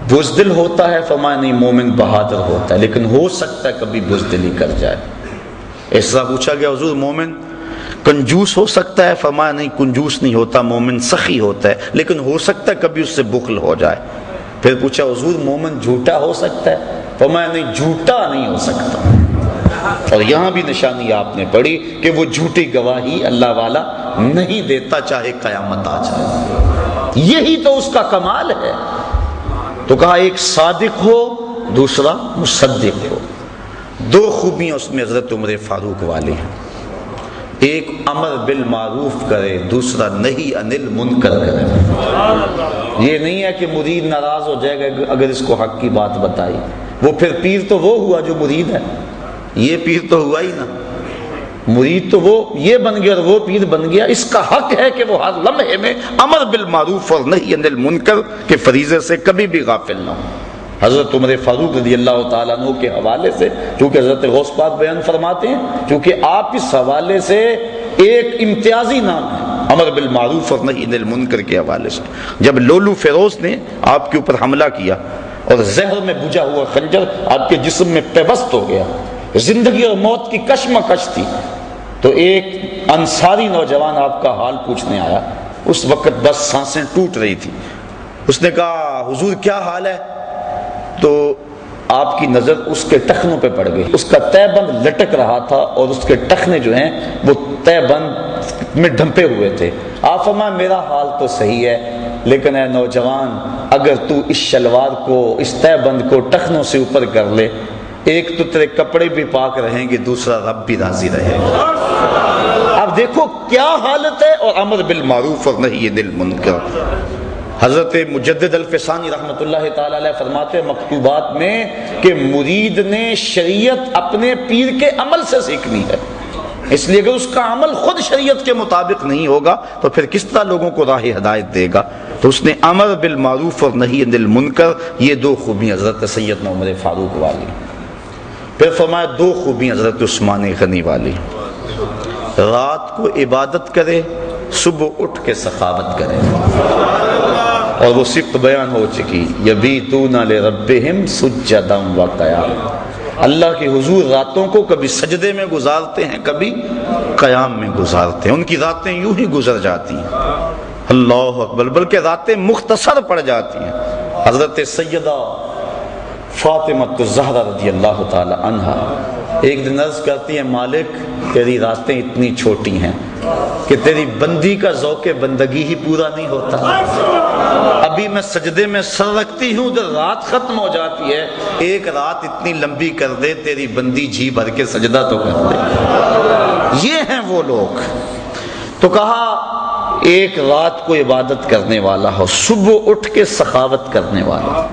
بزدل ہوتا ہے؟ فرمایا نہیں، مومن بہادر ہوتا ہے، لیکن ہو سکتا ہے کبھی بزدلی کر جائے۔ اس طرح پوچھا گیا حضور مومن کنجوس ہو سکتا ہے؟ فرمایا نہیں، کنجوس نہیں ہوتا، مومن سخی ہوتا ہے، لیکن ہو سکتا ہے کبھی اس سے بخل ہو جائے۔ پھر پوچھا حضور مومن جھوٹا ہو سکتا ہے؟ فرمایا نہیں، جھوٹا نہیں ہو سکتا۔ اور یہاں بھی نشانی آپ نے پڑھی کہ وہ جھوٹی گواہی اللہ والا نہیں دیتا چاہے قیامت آ جائے، یہی تو اس کا کمال ہے۔ تو کہا ایک صادق ہو دوسرا مصدق ہو۔ 2 خوبیاں اس میں حضرت عمر فاروق والی ہیں، ایک امر بالمعروف کرے دوسرا نہی عن المنکر کرے۔ یہ نہیں ہے کہ مرید ناراض ہو جائے گا اگر اس کو حق کی بات بتائی، وہ پھر پیر تو وہ ہوا جو مرید ہے، یہ پیر تو ہوا ہی نا، مرید تو وہ یہ بن گیا اور وہ پیر بن گیا۔ اس کا حق ہے کہ وہ ہر لمحے میں امر بالمعروف اور نہی عن المنکر کے فریضے سے کبھی بھی غافل نہ ہو۔ حضرت عمر فاروق رضی اللہ تعالیٰ عنہ کے حوالے سے چونکہ حضرت غوث پاک بیان فرماتے ہیں، چونکہ آپ اس حوالے سے ایک امتیازی نام ہے، امر بالمعروف اور نہی عن المنکر کے حوالے سے. جب لولو فیروز نے آپ کے اوپر حملہ کیا اور زہر میں بجھا ہوا خنجر آپ کے جسم میں پیوست ہو گیا، زندگی اور موت کی کشمکش تھی، تو ایک انصاری نوجوان آپ کا حال پوچھنے آیا. اس وقت بس سانسیں ٹوٹ رہی تھی. اس نے کہا حضور کیا حال ہے؟ تو آپ کی نظر اس کے ٹخنوں پہ پڑ گئی. اس کا تہ بند لٹک رہا تھا اور اس کے ٹخنے جو ہیں وہ تہ بند میں ڈھمپے ہوئے تھے. آپ فرمایا میرا حال تو صحیح ہے، لیکن اے نوجوان اگر تو اس شلوار کو، اس تہ بند کو ٹخنوں سے اوپر کر لے، ایک تو تیرے کپڑے بھی پاک رہیں گے، دوسرا رب بھی راضی رہے گا. اب دیکھو کیا حالت ہے، اور امر بالمعروف اور نہی عن المنکر. حضرت مجدد الفسانی رحمۃ اللہ تعالی علیہ فرماتے ہیں مکتوبات میں کہ مرید نے شریعت اپنے پیر کے عمل سے سیکھنی ہے، اس لیے اگر اس کا عمل خود شریعت کے مطابق نہیں ہوگا تو پھر کس طرح لوگوں کو راہ ہدایت دے گا. تو اس نے امر بالمعروف اور نہی عن المنکر، یہ دو خوبیاں حضرت سیدنا عمر فاروق والی. پھر فرمایا دو خوبیاں حضرت عثمان غنی والی، رات کو عبادت کرے، صبح اٹھ کے سخاوت کرے. اور وہ صفت بیان ہو چکی، یبیتون لربہم سجدا وقیاما، اللہ کے حضور راتوں کو کبھی سجدے میں گزارتے ہیں، کبھی قیام میں گزارتے ہیں. ان کی راتیں یوں ہی گزر جاتی ہیں، اللہ اکبر، بلکہ راتیں مختصر پڑ جاتی ہیں. حضرت سیدہ فاطمہ الزہرا رضی اللہ تعالی عنہا ایک دن عرض کرتی ہیں مالک تیری راتیں اتنی چھوٹی ہیں کہ تیری بندی کا ذوق بندگی ہی پورا نہیں ہوتا. ابھی میں سجدے میں سر رکھتی ہوں جب رات ختم ہو جاتی ہے، ایک رات اتنی لمبی کر دے تیری بندی جی بھر کے سجدہ تو کر دے. یہ ہیں وہ لوگ. تو کہا ایک رات کو عبادت کرنے والا ہو، صبح اٹھ کے سخاوت کرنے والا.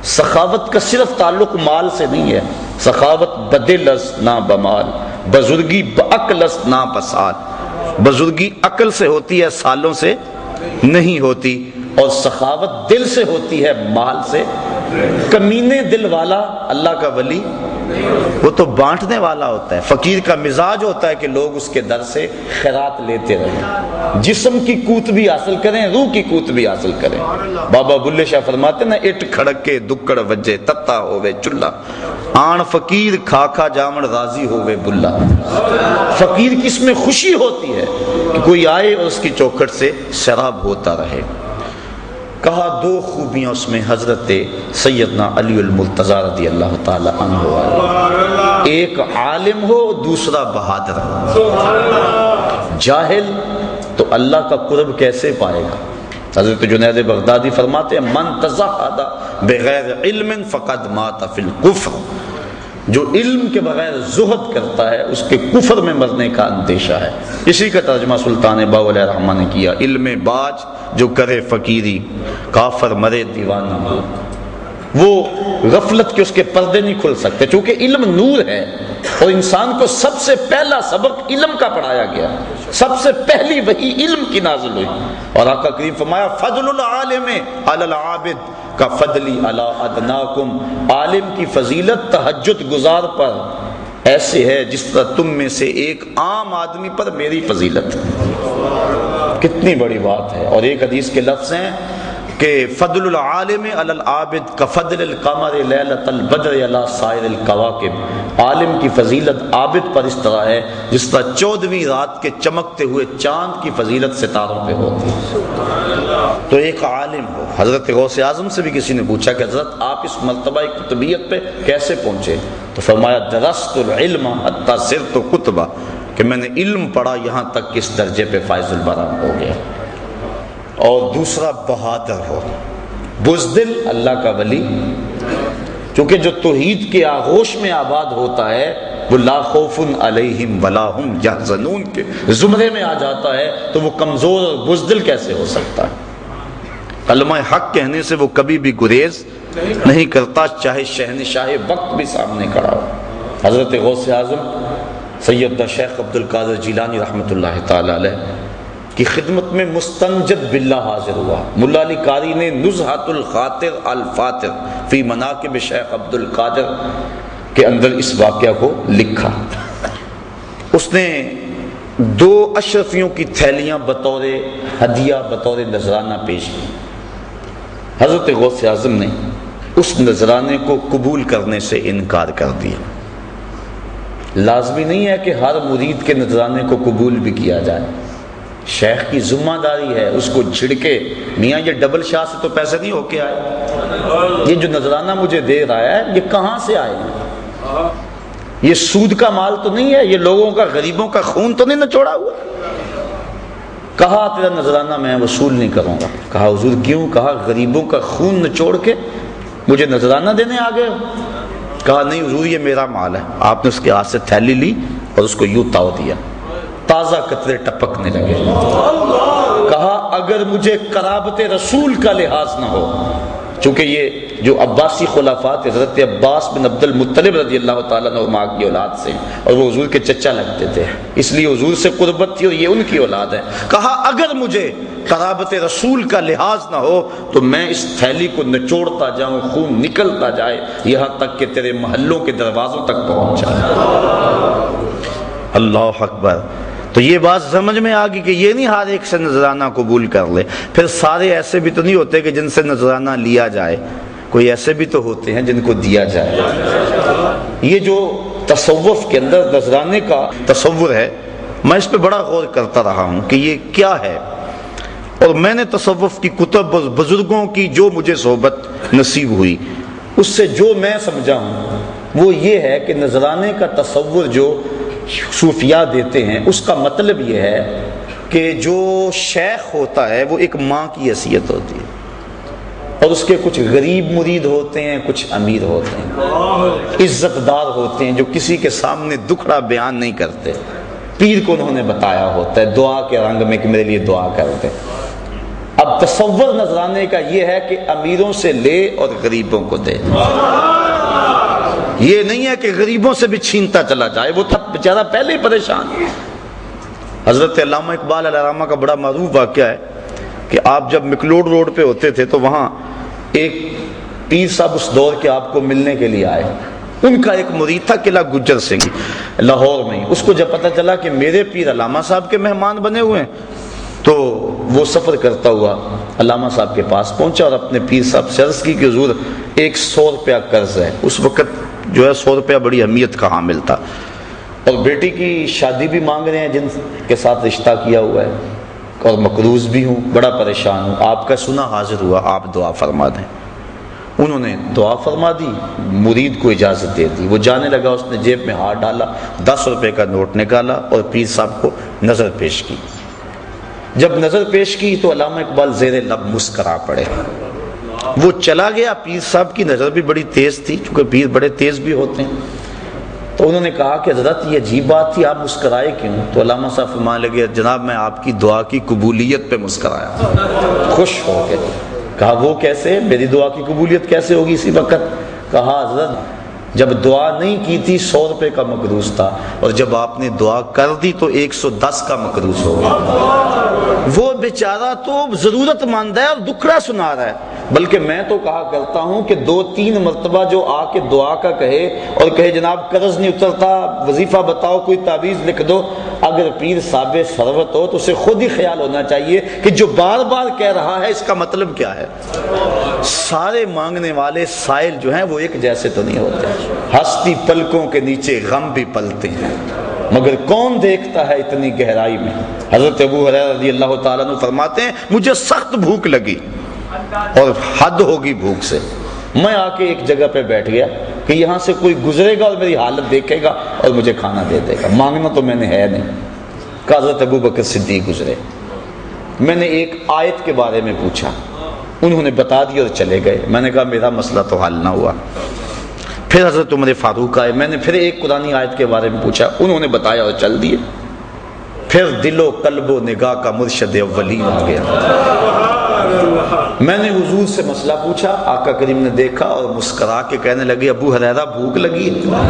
سخاوت کا صرف تعلق مال سے نہیں ہے، سخاوت بدل است نہ بمال، بزرگی بعقل است نہ بسال. بزرگی عقل سے ہوتی ہے، سالوں سے نہیں ہوتی، اور سخاوت دل سے ہوتی ہے، مال سے. کمینے دل والا اللہ کا ولی وہ تو بانٹنے والا ہوتا ہے. فقیر کا مزاج ہوتا ہے کہ لوگ اس کے در سے خیرات لیتے رہیں، جسم کی قوت بھی حاصل کریں، روح کی قوت بھی حاصل کریں. بابا بلے شاہ فرماتے نا، اٹ کھڑکے دکڑ وجے تتا ہوئے چلا، آن فقیر کھا کھا جامن راضی ہوئے بلا. فقیر کی اس میں خوشی ہوتی ہے کہ کوئی آئے اور اس کی چوکھٹ سے شراب ہوتا رہے. کہا دو خوبیاں اس میں حضرت سیدنا علی المرتضیٰ رضی اللہ تعالی عنہ والے، ایک عالم ہو دوسرا بہادر ہو. جاہل تو اللہ کا قرب کیسے پائے گا؟ حضرت جنید بغدادی فرماتے ہیں من تزہد بغیر علم فقد مات فی الکفر، جو علم کے بغیر زہد کرتا ہے اس کے کفر میں مرنے کا اندیشہ ہے. اسی کا ترجمہ سلطان باؤ علیہ الرحمٰن نے کیا، علم باج جو کرے فقیری، کافر مرے دیوانہ ہو. وہ غفلت کے اس کے پردے نہیں کھل سکتے، چونکہ علم نور ہے اور انسان کو سب سے پہلا سبق علم کا پڑھایا گیا، سب سے پہلی وحی علم کی نازل ہوئی. اور آقا کریم فرمایا فضل العالم علی العابد کا فضلی علی ادناکم، عالم کی فضیلت تہجد گزار پر ایسے ہے جس طرح تم میں سے ایک عام آدمی پر میری فضیلت. کتنی بڑی بات ہے. اور ایک حدیث کے لفظ ہیں کہ فضل العالم علی العابد کفضل القمر لیلۃ البدر علی سائر الکواکب، عالم کی فضیلت عابد پر اس طرح ہے جس طرح 14ویں رات کے چمکتے ہوئے چاند کی فضیلت ستاروں پہ ہوتی ہے. تو ایک عالم ہو. حضرت غوث اعظم سے بھی کسی نے پوچھا کہ حضرت آپ اس مرتبہ قطبیت پہ کیسے پہنچے؟ تو فرمایا درست العلم حتی صرت کتبہ، کہ میں نے علم پڑھا یہاں تک کہ اس درجے پہ فائز البرام ہو گیا. اور دوسرا بہادر ہو. بزدل اللہ کا ولی، چونکہ جو توحید کے آغوش میں آباد ہوتا ہے وہ لا خوف علیہم ولا ہم یحزنون کے زمرے میں آ جاتا ہے، تو وہ کمزور اور بزدل کیسے ہو سکتا ہے؟ کلمہ حق کہنے سے وہ کبھی بھی گریز نہیں کرتا، چاہے شہنشاہ وقت بھی سامنے کھڑا ہو. حضرت غوث اعظم سیدنا شیخ عبد القادر جیلانی رحمۃ اللہ تعالی علیہ کی خدمت میں مستنجد باللہ حاضر ہوا. ملا علی قاری نے نزہۃ الخاطر الفاتر فی مناقب شیخ عبد القادر کے اندر اس واقعہ کو لکھا. اس نے 2 اشرفیوں کی تھیلیاں بطور ہدیہ بطور نذرانہ پیش کی. حضرت غوث اعظم نے اس نذرانے کو قبول کرنے سے انکار کر دیا. لازمی نہیں ہے کہ ہر مرید کے نذرانے کو قبول بھی کیا جائے. شیخ کی ذمہ داری ہے اس کو چھڑکے، میاں یہ ڈبل شاہ سے تو پیسے نہیں ہو کے آئے، یہ جو نذرانہ مجھے دے رہا ہے یہ کہاں سے آئے، یہ سود کا مال تو نہیں ہے، یہ لوگوں کا غریبوں کا خون تو نہیں نچوڑا ہوا. کہا تیرا نذرانہ میں وصول نہیں کروں گا. کہا حضور کیوں؟ کہا غریبوں کا خون نچوڑ کے مجھے نذرانہ دینے آ گئے. کہا نہیں حضور یہ میرا مال ہے. آپ نے اس کے ہاتھ سے تھیلی لی اور اس کو یوں تاؤ دیا، تازہ قطرے ٹپکنے لگے. کہا اگر مجھے قرابت رسول کا لحاظ نہ ہو، چونکہ یہ جو عباسی خلافات حضرت عباس بن عبد المطلب رضی اللہ تعالیٰ عنہ کی اولاد سے، اور وہ حضور کے چچا لگتے تھے، اس لیے حضور سے قربت تھی اور یہ ان کی اولاد ہے. کہا اگر مجھے قرابت رسول کا لحاظ نہ ہو تو میں اس تھیلی کو نچوڑتا جاؤں، خون نکلتا جائے یہاں تک کہ تیرے محلوں کے دروازوں تک پہنچ جائے. اللہ اکبر. تو یہ بات سمجھ میں آ گئی کہ یہ نہیں ہر ایک سے نذرانہ قبول کر لے. پھر سارے ایسے بھی تو نہیں ہوتے کہ جن سے نذرانہ لیا جائے، کوئی ایسے بھی تو ہوتے ہیں جن کو دیا جائے. یہ جو تصوف کے اندر نذرانے کا تصور ہے، میں اس پہ بڑا غور کرتا رہا ہوں کہ یہ کیا ہے، اور میں نے تصوف کی کتب اور بزرگوں کی جو مجھے صحبت نصیب ہوئی اس سے جو میں سمجھا ہوں وہ یہ ہے کہ نذرانے کا تصور جو صوفیاء دیتے ہیں اس کا مطلب یہ ہے کہ جو شیخ ہوتا ہے وہ ایک ماں کی حیثیت ہوتی ہے، اور اس کے کچھ غریب مرید ہوتے ہیں، کچھ امیر ہوتے ہیں، عزت دار ہوتے ہیں جو کسی کے سامنے دکھڑا بیان نہیں کرتے. پیر کو انہوں نے بتایا ہوتا ہے دعا کے رنگ میں کہ میرے لیے دعا کرتے. اب تصور نذرانے کا یہ ہے کہ امیروں سے لے اور غریبوں کو دے. یہ نہیں ہے کہ غریبوں سے بھی چھینتا چلا جائے، وہ تب بیچارہ پہلے ہی پریشان. حضرت علامہ اقبال علیہ رحمہ کا بڑا معروف واقعہ ہے کہ آپ جب مکلوڈ روڈ پہ ہوتے تھے تو وہاں ایک پیر صاحب اس دور کے آپ کو ملنے کے لیے آئے. ان کا ایک مرید تھا قلعہ گجر سنگھ لاہور میں. اس کو جب پتہ چلا کہ میرے پیر علامہ صاحب کے مہمان بنے ہوئے ہیں تو وہ سفر کرتا ہوا علامہ صاحب کے پاس پہنچا اور اپنے پیر صاحب سے عرض کی کہ حضور 100 روپیہ قرض ہے. اس وقت جو ہے 100 روپیہ بڑی اہمیت کا حامل تھا، اور بیٹی کی شادی بھی مانگ رہے ہیں جن کے ساتھ رشتہ کیا ہوا ہے، اور مقروض بھی ہوں، بڑا پریشان ہوں. آپ کا سنا حاضر ہوا، آپ دعا فرما دیں. انہوں نے دعا فرما دی، مرید کو اجازت دے دی. وہ جانے لگا، اس نے جیب میں ہاتھ ڈالا، 10 روپے کا نوٹ نکالا اور پیر صاحب کو نظر پیش کی. جب نظر پیش کی تو علامہ اقبال زیر لب مسکرا پڑے. وہ چلا گیا. پیر صاحب کی نظر بھی بڑی تیز تھی، چونکہ پیر بڑے تیز بھی ہوتے ہیں. تو انہوں نے کہا کہ حضرت یہ عجیب بات تھی، آپ مسکرائے کیوں؟ تو علامہ صاحب فرمانے لگے جناب میں آپ کی دعا کی قبولیت پہ مسکرایا، خوش ہو کے. کہا وہ کیسے؟ میری دعا کی قبولیت کیسے ہوگی اسی وقت؟ کہا حضرت جب دعا نہیں کی تھی 100 روپے کا مقروض تھا، اور جب آپ نے دعا کر دی تو 110 کا مقروض ہو گیا. وہ بیچارہ تو ضرورت مند ہے اور دکھڑا سنا رہا ہے. بلکہ میں تو کہا کرتا ہوں کہ 2-3 مرتبہ جو آ کے دعا کا کہے اور کہے جناب قرض نہیں اترتا، وظیفہ بتاؤ، کوئی تعویذ لکھ دو، اگر پیر صاحب ثروت ہو تو اسے خود ہی خیال ہونا چاہیے کہ جو بار بار کہہ رہا ہے اس کا مطلب کیا ہے. سارے مانگنے والے سائل جو ہیں وہ ایک جیسے تو نہیں ہوتے. ہستی پلکوں کے نیچے غم بھی پلتے ہیں، مگر کون دیکھتا ہے اتنی گہرائی میں. حضرت ابو ہریرہ رضی اللہ تعالیٰ عنہ فرماتے ہیں مجھے سخت بھوک لگی اور حد ہوگی بھوک سے. میں آ کے ایک جگہ پہ بیٹھ گیا کہ یہاں سے کوئی گزرے گا اور میری حالت دیکھے گا اور مجھے کھانا دے دے گا. مانگنا تو میں نے ہے نہیں. کہ حضرت ابو بکر صدیق گزرے. میں نے ایک آیت کے بارے میں پوچھا، انہوں نے بتا دی اور چلے گئے. میں نے کہا میرا مسئلہ تو حل نہ ہوا. پھر حضرت عمر فاروق آئے. میں نے پھر ایک قرآنی آیت کے بارے میں پوچھا، انہوں نے بتایا اور چل دیے. پھر دل و قلب و نگاہ کا مرشد اولین آ گیا. میں نے حضور سے مسئلہ پوچھا، آقا کریم نے دیکھا اور مسکرا کے کہنے لگے ابو ہریرہ بھوک لگی ہے؟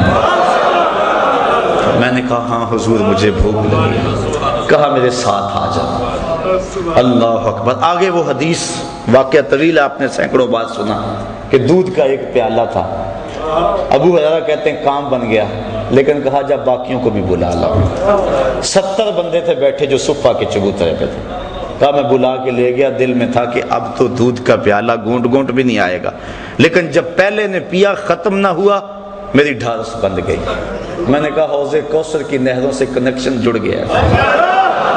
میں نے کہا ہاں حضور مجھے بھوک لگی ہے. کہا میرے ساتھ آ جاؤ. اللہ اکبر. آگے وہ حدیث واقعہ طویل آپ نے سینکڑوں بار سنا کہ دودھ کا ایک پیالہ تھا. ابو ہریرہ کہتے ہیں کام بن گیا. لیکن کہا جب باقیوں کو بھی بلا لاؤ۔ 70 بندے تھے بیٹھے جو صفہ کے چبوترے پہ تھے، کہا میں بلا کے لے گیا، دل میں تھا کہ اب تو دودھ کا پیالہ گھونٹ گھونٹ بھی نہیں آئے گا، لیکن جب پہلے نے پیا ختم نہ ہوا میری ڈھارس بند گئی۔ میں نے کہا حوض کوثر کی نہروں سے کنیکشن جڑ گیا،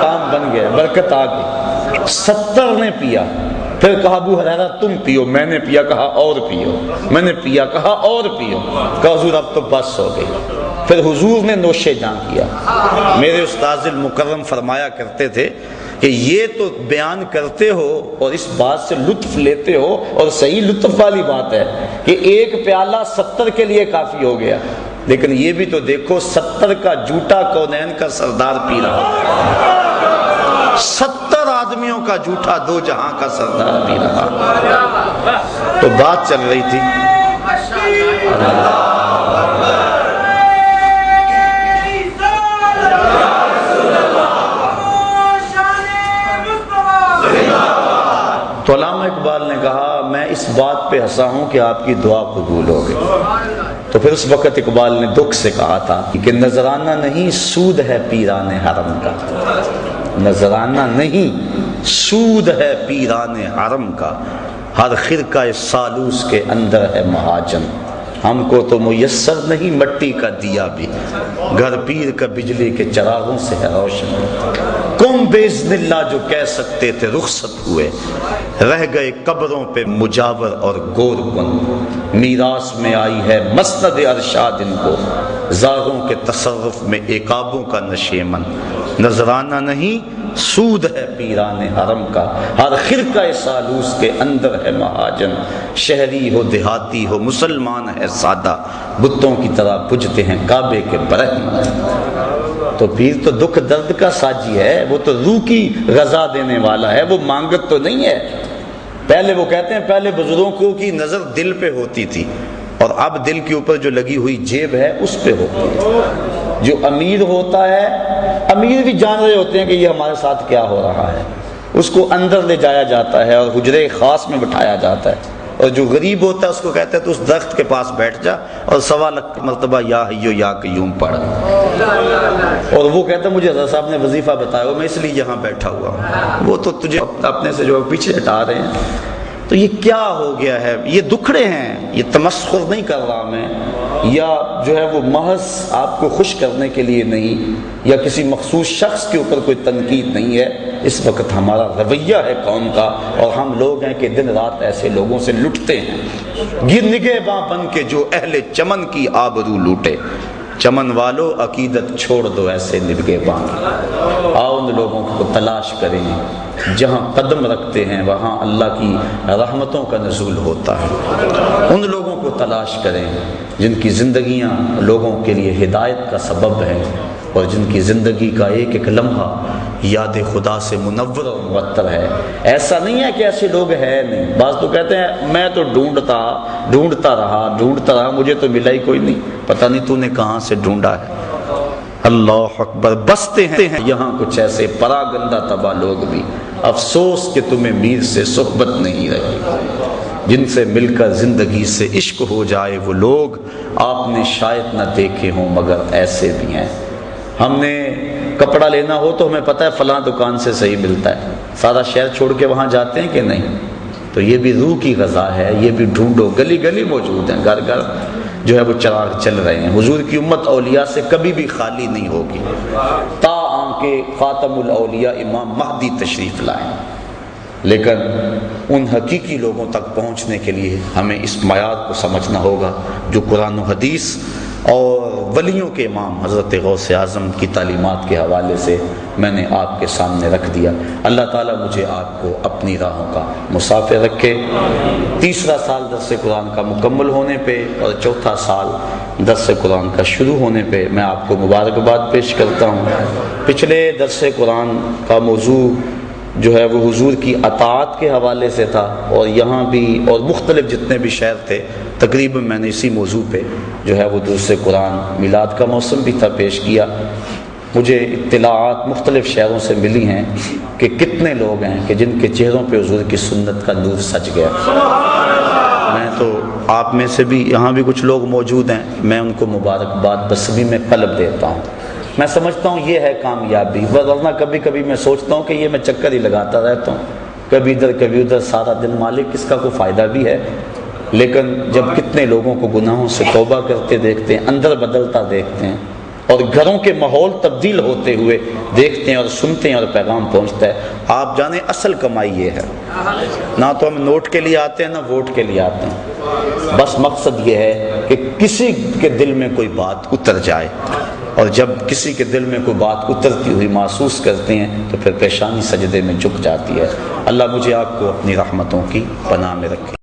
کام بن گیا، برکت آ گئی۔ 70 نے پیا، پھر کہا ابو ہریرہ تم پیو، میں نے پیا، کہا اور پیو، میں نے پیا، کہا اور پیو، کہا حضور اب تو بس ہو گئی۔ پھر حضور نے نوش جاں کیا۔ میرے استاذ المکرم فرمایا کرتے تھے کہ یہ تو بیان کرتے ہو اور اس بات سے لطف لیتے ہو، اور صحیح لطف والی بات ہے کہ ایک پیالہ 70 کے لیے کافی ہو گیا، لیکن یہ بھی تو دیکھو 70 کا جھوٹا کونین کا سردار پی رہا، 70 آدمیوں کا جھوٹا دو جہاں کا سردار پی رہا۔ تو بات چل رہی تھی تو علامہ اقبال نے کہا میں اس بات پہ ہنسا ہوں کہ آپ کی دعا قبول ہو گئی۔ تو پھر اس وقت اقبال نے دکھ سے کہا تھا کہ نذرانہ نہیں سود ہے پیران حرم کا، نذرانہ نہیں سود ہے پیران حرم کا، ہر خرقہ سالوس کے اندر ہے مہاجن، ہم کو تو میسر نہیں مٹی کا دیا بھی، گھر پیر کا بجلی کے چراغوں سے ہے روشن، کم باذن اللہ جو کہہ سکتے تھے رخصت ہوئے، رہ گئے قبروں پہ مجاور اور گور کن، میراث میں آئی ہے مسند ارشاد ان کو، زاغوں کے تصرف میں عقابوں کا نشیمن، نذرانہ نہیں سود ہے پیران حرم کا، ہر خرقہ سالوس کے اندر ہے مہاجن، شہری ہو دیہاتی ہو مسلمان ہے سادہ، بتوں کی طرح پجتے ہیں کعبے کے برہمن۔ تو پیر تو دکھ درد کا ساجی ہے، وہ تو روح کی غذا دینے والا ہے، وہ مانگت تو نہیں ہے۔ پہلے وہ کہتے ہیں پہلے بزرگوں کی نظر دل پہ ہوتی تھی، اور اب دل کے اوپر جو لگی ہوئی جیب ہے اس پہ ہوتی ہے۔ جو امیر ہوتا ہے، امیر بھی جان رہے ہوتے ہیں کہ یہ ہمارے ساتھ کیا ہو رہا ہے، اس کو اندر لے جایا جاتا ہے اور حجرے خاص میں بٹھایا جاتا ہے، اور جو غریب ہوتا ہے اس کو کہتے ہیں تو اس درخت کے پاس بیٹھ جا اور 1.25 مرتبہ یا حیو یا قیوم پڑھ، اور وہ کہتا ہے مجھے حضرت صاحب نے وظیفہ بتایا ہو میں اس لیے یہاں بیٹھا ہوا ہوں، وہ تو تجھے اپنے سے جو پیچھے ہٹا رہے ہیں۔ تو یہ کیا ہو گیا ہے؟ یہ دکھڑے ہیں، یہ تمسخر نہیں کر رہا میں، یا جو ہے وہ محض آپ کو خوش کرنے کے لیے نہیں، یا کسی مخصوص شخص کے اوپر کوئی تنقید نہیں ہے، اس وقت ہمارا رویہ ہے قوم کا، اور ہم لوگ ہیں کہ دن رات ایسے لوگوں سے لٹتے ہیں، نگہباں بن کے جو اہل چمن کی آبرو لوٹے، چمن والو عقیدت چھوڑ دو ایسے نگہباں کی، آؤ ان لوگوں کو تلاش کریں، جہاں قدم رکھتے ہیں وہاں اللہ کی رحمتوں کا نزول ہوتا ہے، ان لوگوں کو تلاش کریں جن کی زندگیاں لوگوں کے لیے ہدایت کا سبب ہیں، اور جن کی زندگی کا ایک ایک لمحہ یاد خدا سے منور اور معطر ہے۔ ایسا نہیں ہے کہ ایسے لوگ ہیں نہیں، بعض تو کہتے ہیں میں تو ڈھونڈتا رہا مجھے تو ملا ہی کوئی نہیں، پتہ نہیں تو نے کہاں سے ڈھونڈا ہے۔ اللہ اکبر، بستے ہیں یہاں کچھ ایسے پراگندہ تباہ لوگ بھی، افسوس کہ تمہیں میر سے صحبت نہیں رہی، جن سے مل کر زندگی سے عشق ہو جائے وہ لوگ آپ نے شاید نہ دیکھے ہوں مگر ایسے بھی ہیں۔ ہم نے کپڑا لینا ہو تو ہمیں پتہ ہے فلاں دکان سے صحیح ملتا ہے، سارا شہر چھوڑ کے وہاں جاتے ہیں کہ نہیں؟ تو یہ بھی روح کی غذا ہے، یہ بھی ڈھونڈو، گلی گلی موجود ہیں، گھر گھر جو ہے وہ چراغ چل رہے ہیں۔ حضور کی امت اولیاء سے کبھی بھی خالی نہیں ہوگی تا کہ خاتم الاولیاء امام مہدی تشریف لائیں، لیکن ان حقیقی لوگوں تک پہنچنے کے لیے ہمیں اس معیار کو سمجھنا ہوگا جو قرآن و حدیث اور ولیوں کے امام حضرت غوث اعظم کی تعلیمات کے حوالے سے میں نے آپ کے سامنے رکھ دیا۔ اللہ تعالیٰ مجھے آپ کو اپنی راہوں کا مسافر رکھے۔ 3 سال درس قرآن کا مکمل ہونے پہ اور 4 سال درس قرآن کا شروع ہونے پہ میں آپ کو مبارکباد پیش کرتا ہوں۔ پچھلے درس قرآن کا موضوع جو ہے وہ حضور کی اطاعت کے حوالے سے تھا، اور یہاں بھی اور مختلف جتنے بھی شہر تھے تقریباً میں نے اسی موضوع پہ جو ہے وہ درس قرآن، میلاد کا موسم بھی تھا، پیش کیا۔ مجھے اطلاعات مختلف شہروں سے ملی ہیں کہ کتنے لوگ ہیں کہ جن کے چہروں پہ حضور کی سنت کا نور سج گیا۔ میں تو آپ میں سے بھی یہاں بھی کچھ لوگ موجود ہیں، میں ان کو مبارکباد بصمی میں قلب دیتا ہوں۔ میں سمجھتا ہوں یہ ہے کامیابی، ورنہ کبھی کبھی میں سوچتا ہوں کہ یہ میں چکر ہی لگاتا رہتا ہوں، کبھی ادھر کبھی ادھر سارا دن، مالک اس کا کوئی فائدہ بھی ہے؟ لیکن جب کتنے لوگوں کو گناہوں سے توبہ کرتے دیکھتے ہیں، اندر بدلتا دیکھتے ہیں، اور گھروں کے ماحول تبدیل ہوتے ہوئے دیکھتے ہیں اور سنتے ہیں اور پیغام پہنچتا ہے، آپ جانیں اصل کمائی یہ ہے۔ نہ تو ہم نوٹ کے لیے آتے ہیں، نہ ووٹ کے لیے آتے ہیں، بس مقصد یہ ہے کہ کسی کے دل میں کوئی بات اتر جائے، اور جب کسی کے دل میں کوئی بات اترتی ہوئی محسوس کرتے ہیں تو پھر پیشانی سجدے میں جھک جاتی ہے۔ اللہ مجھے آپ کو اپنی رحمتوں کی پناہ میں رکھے۔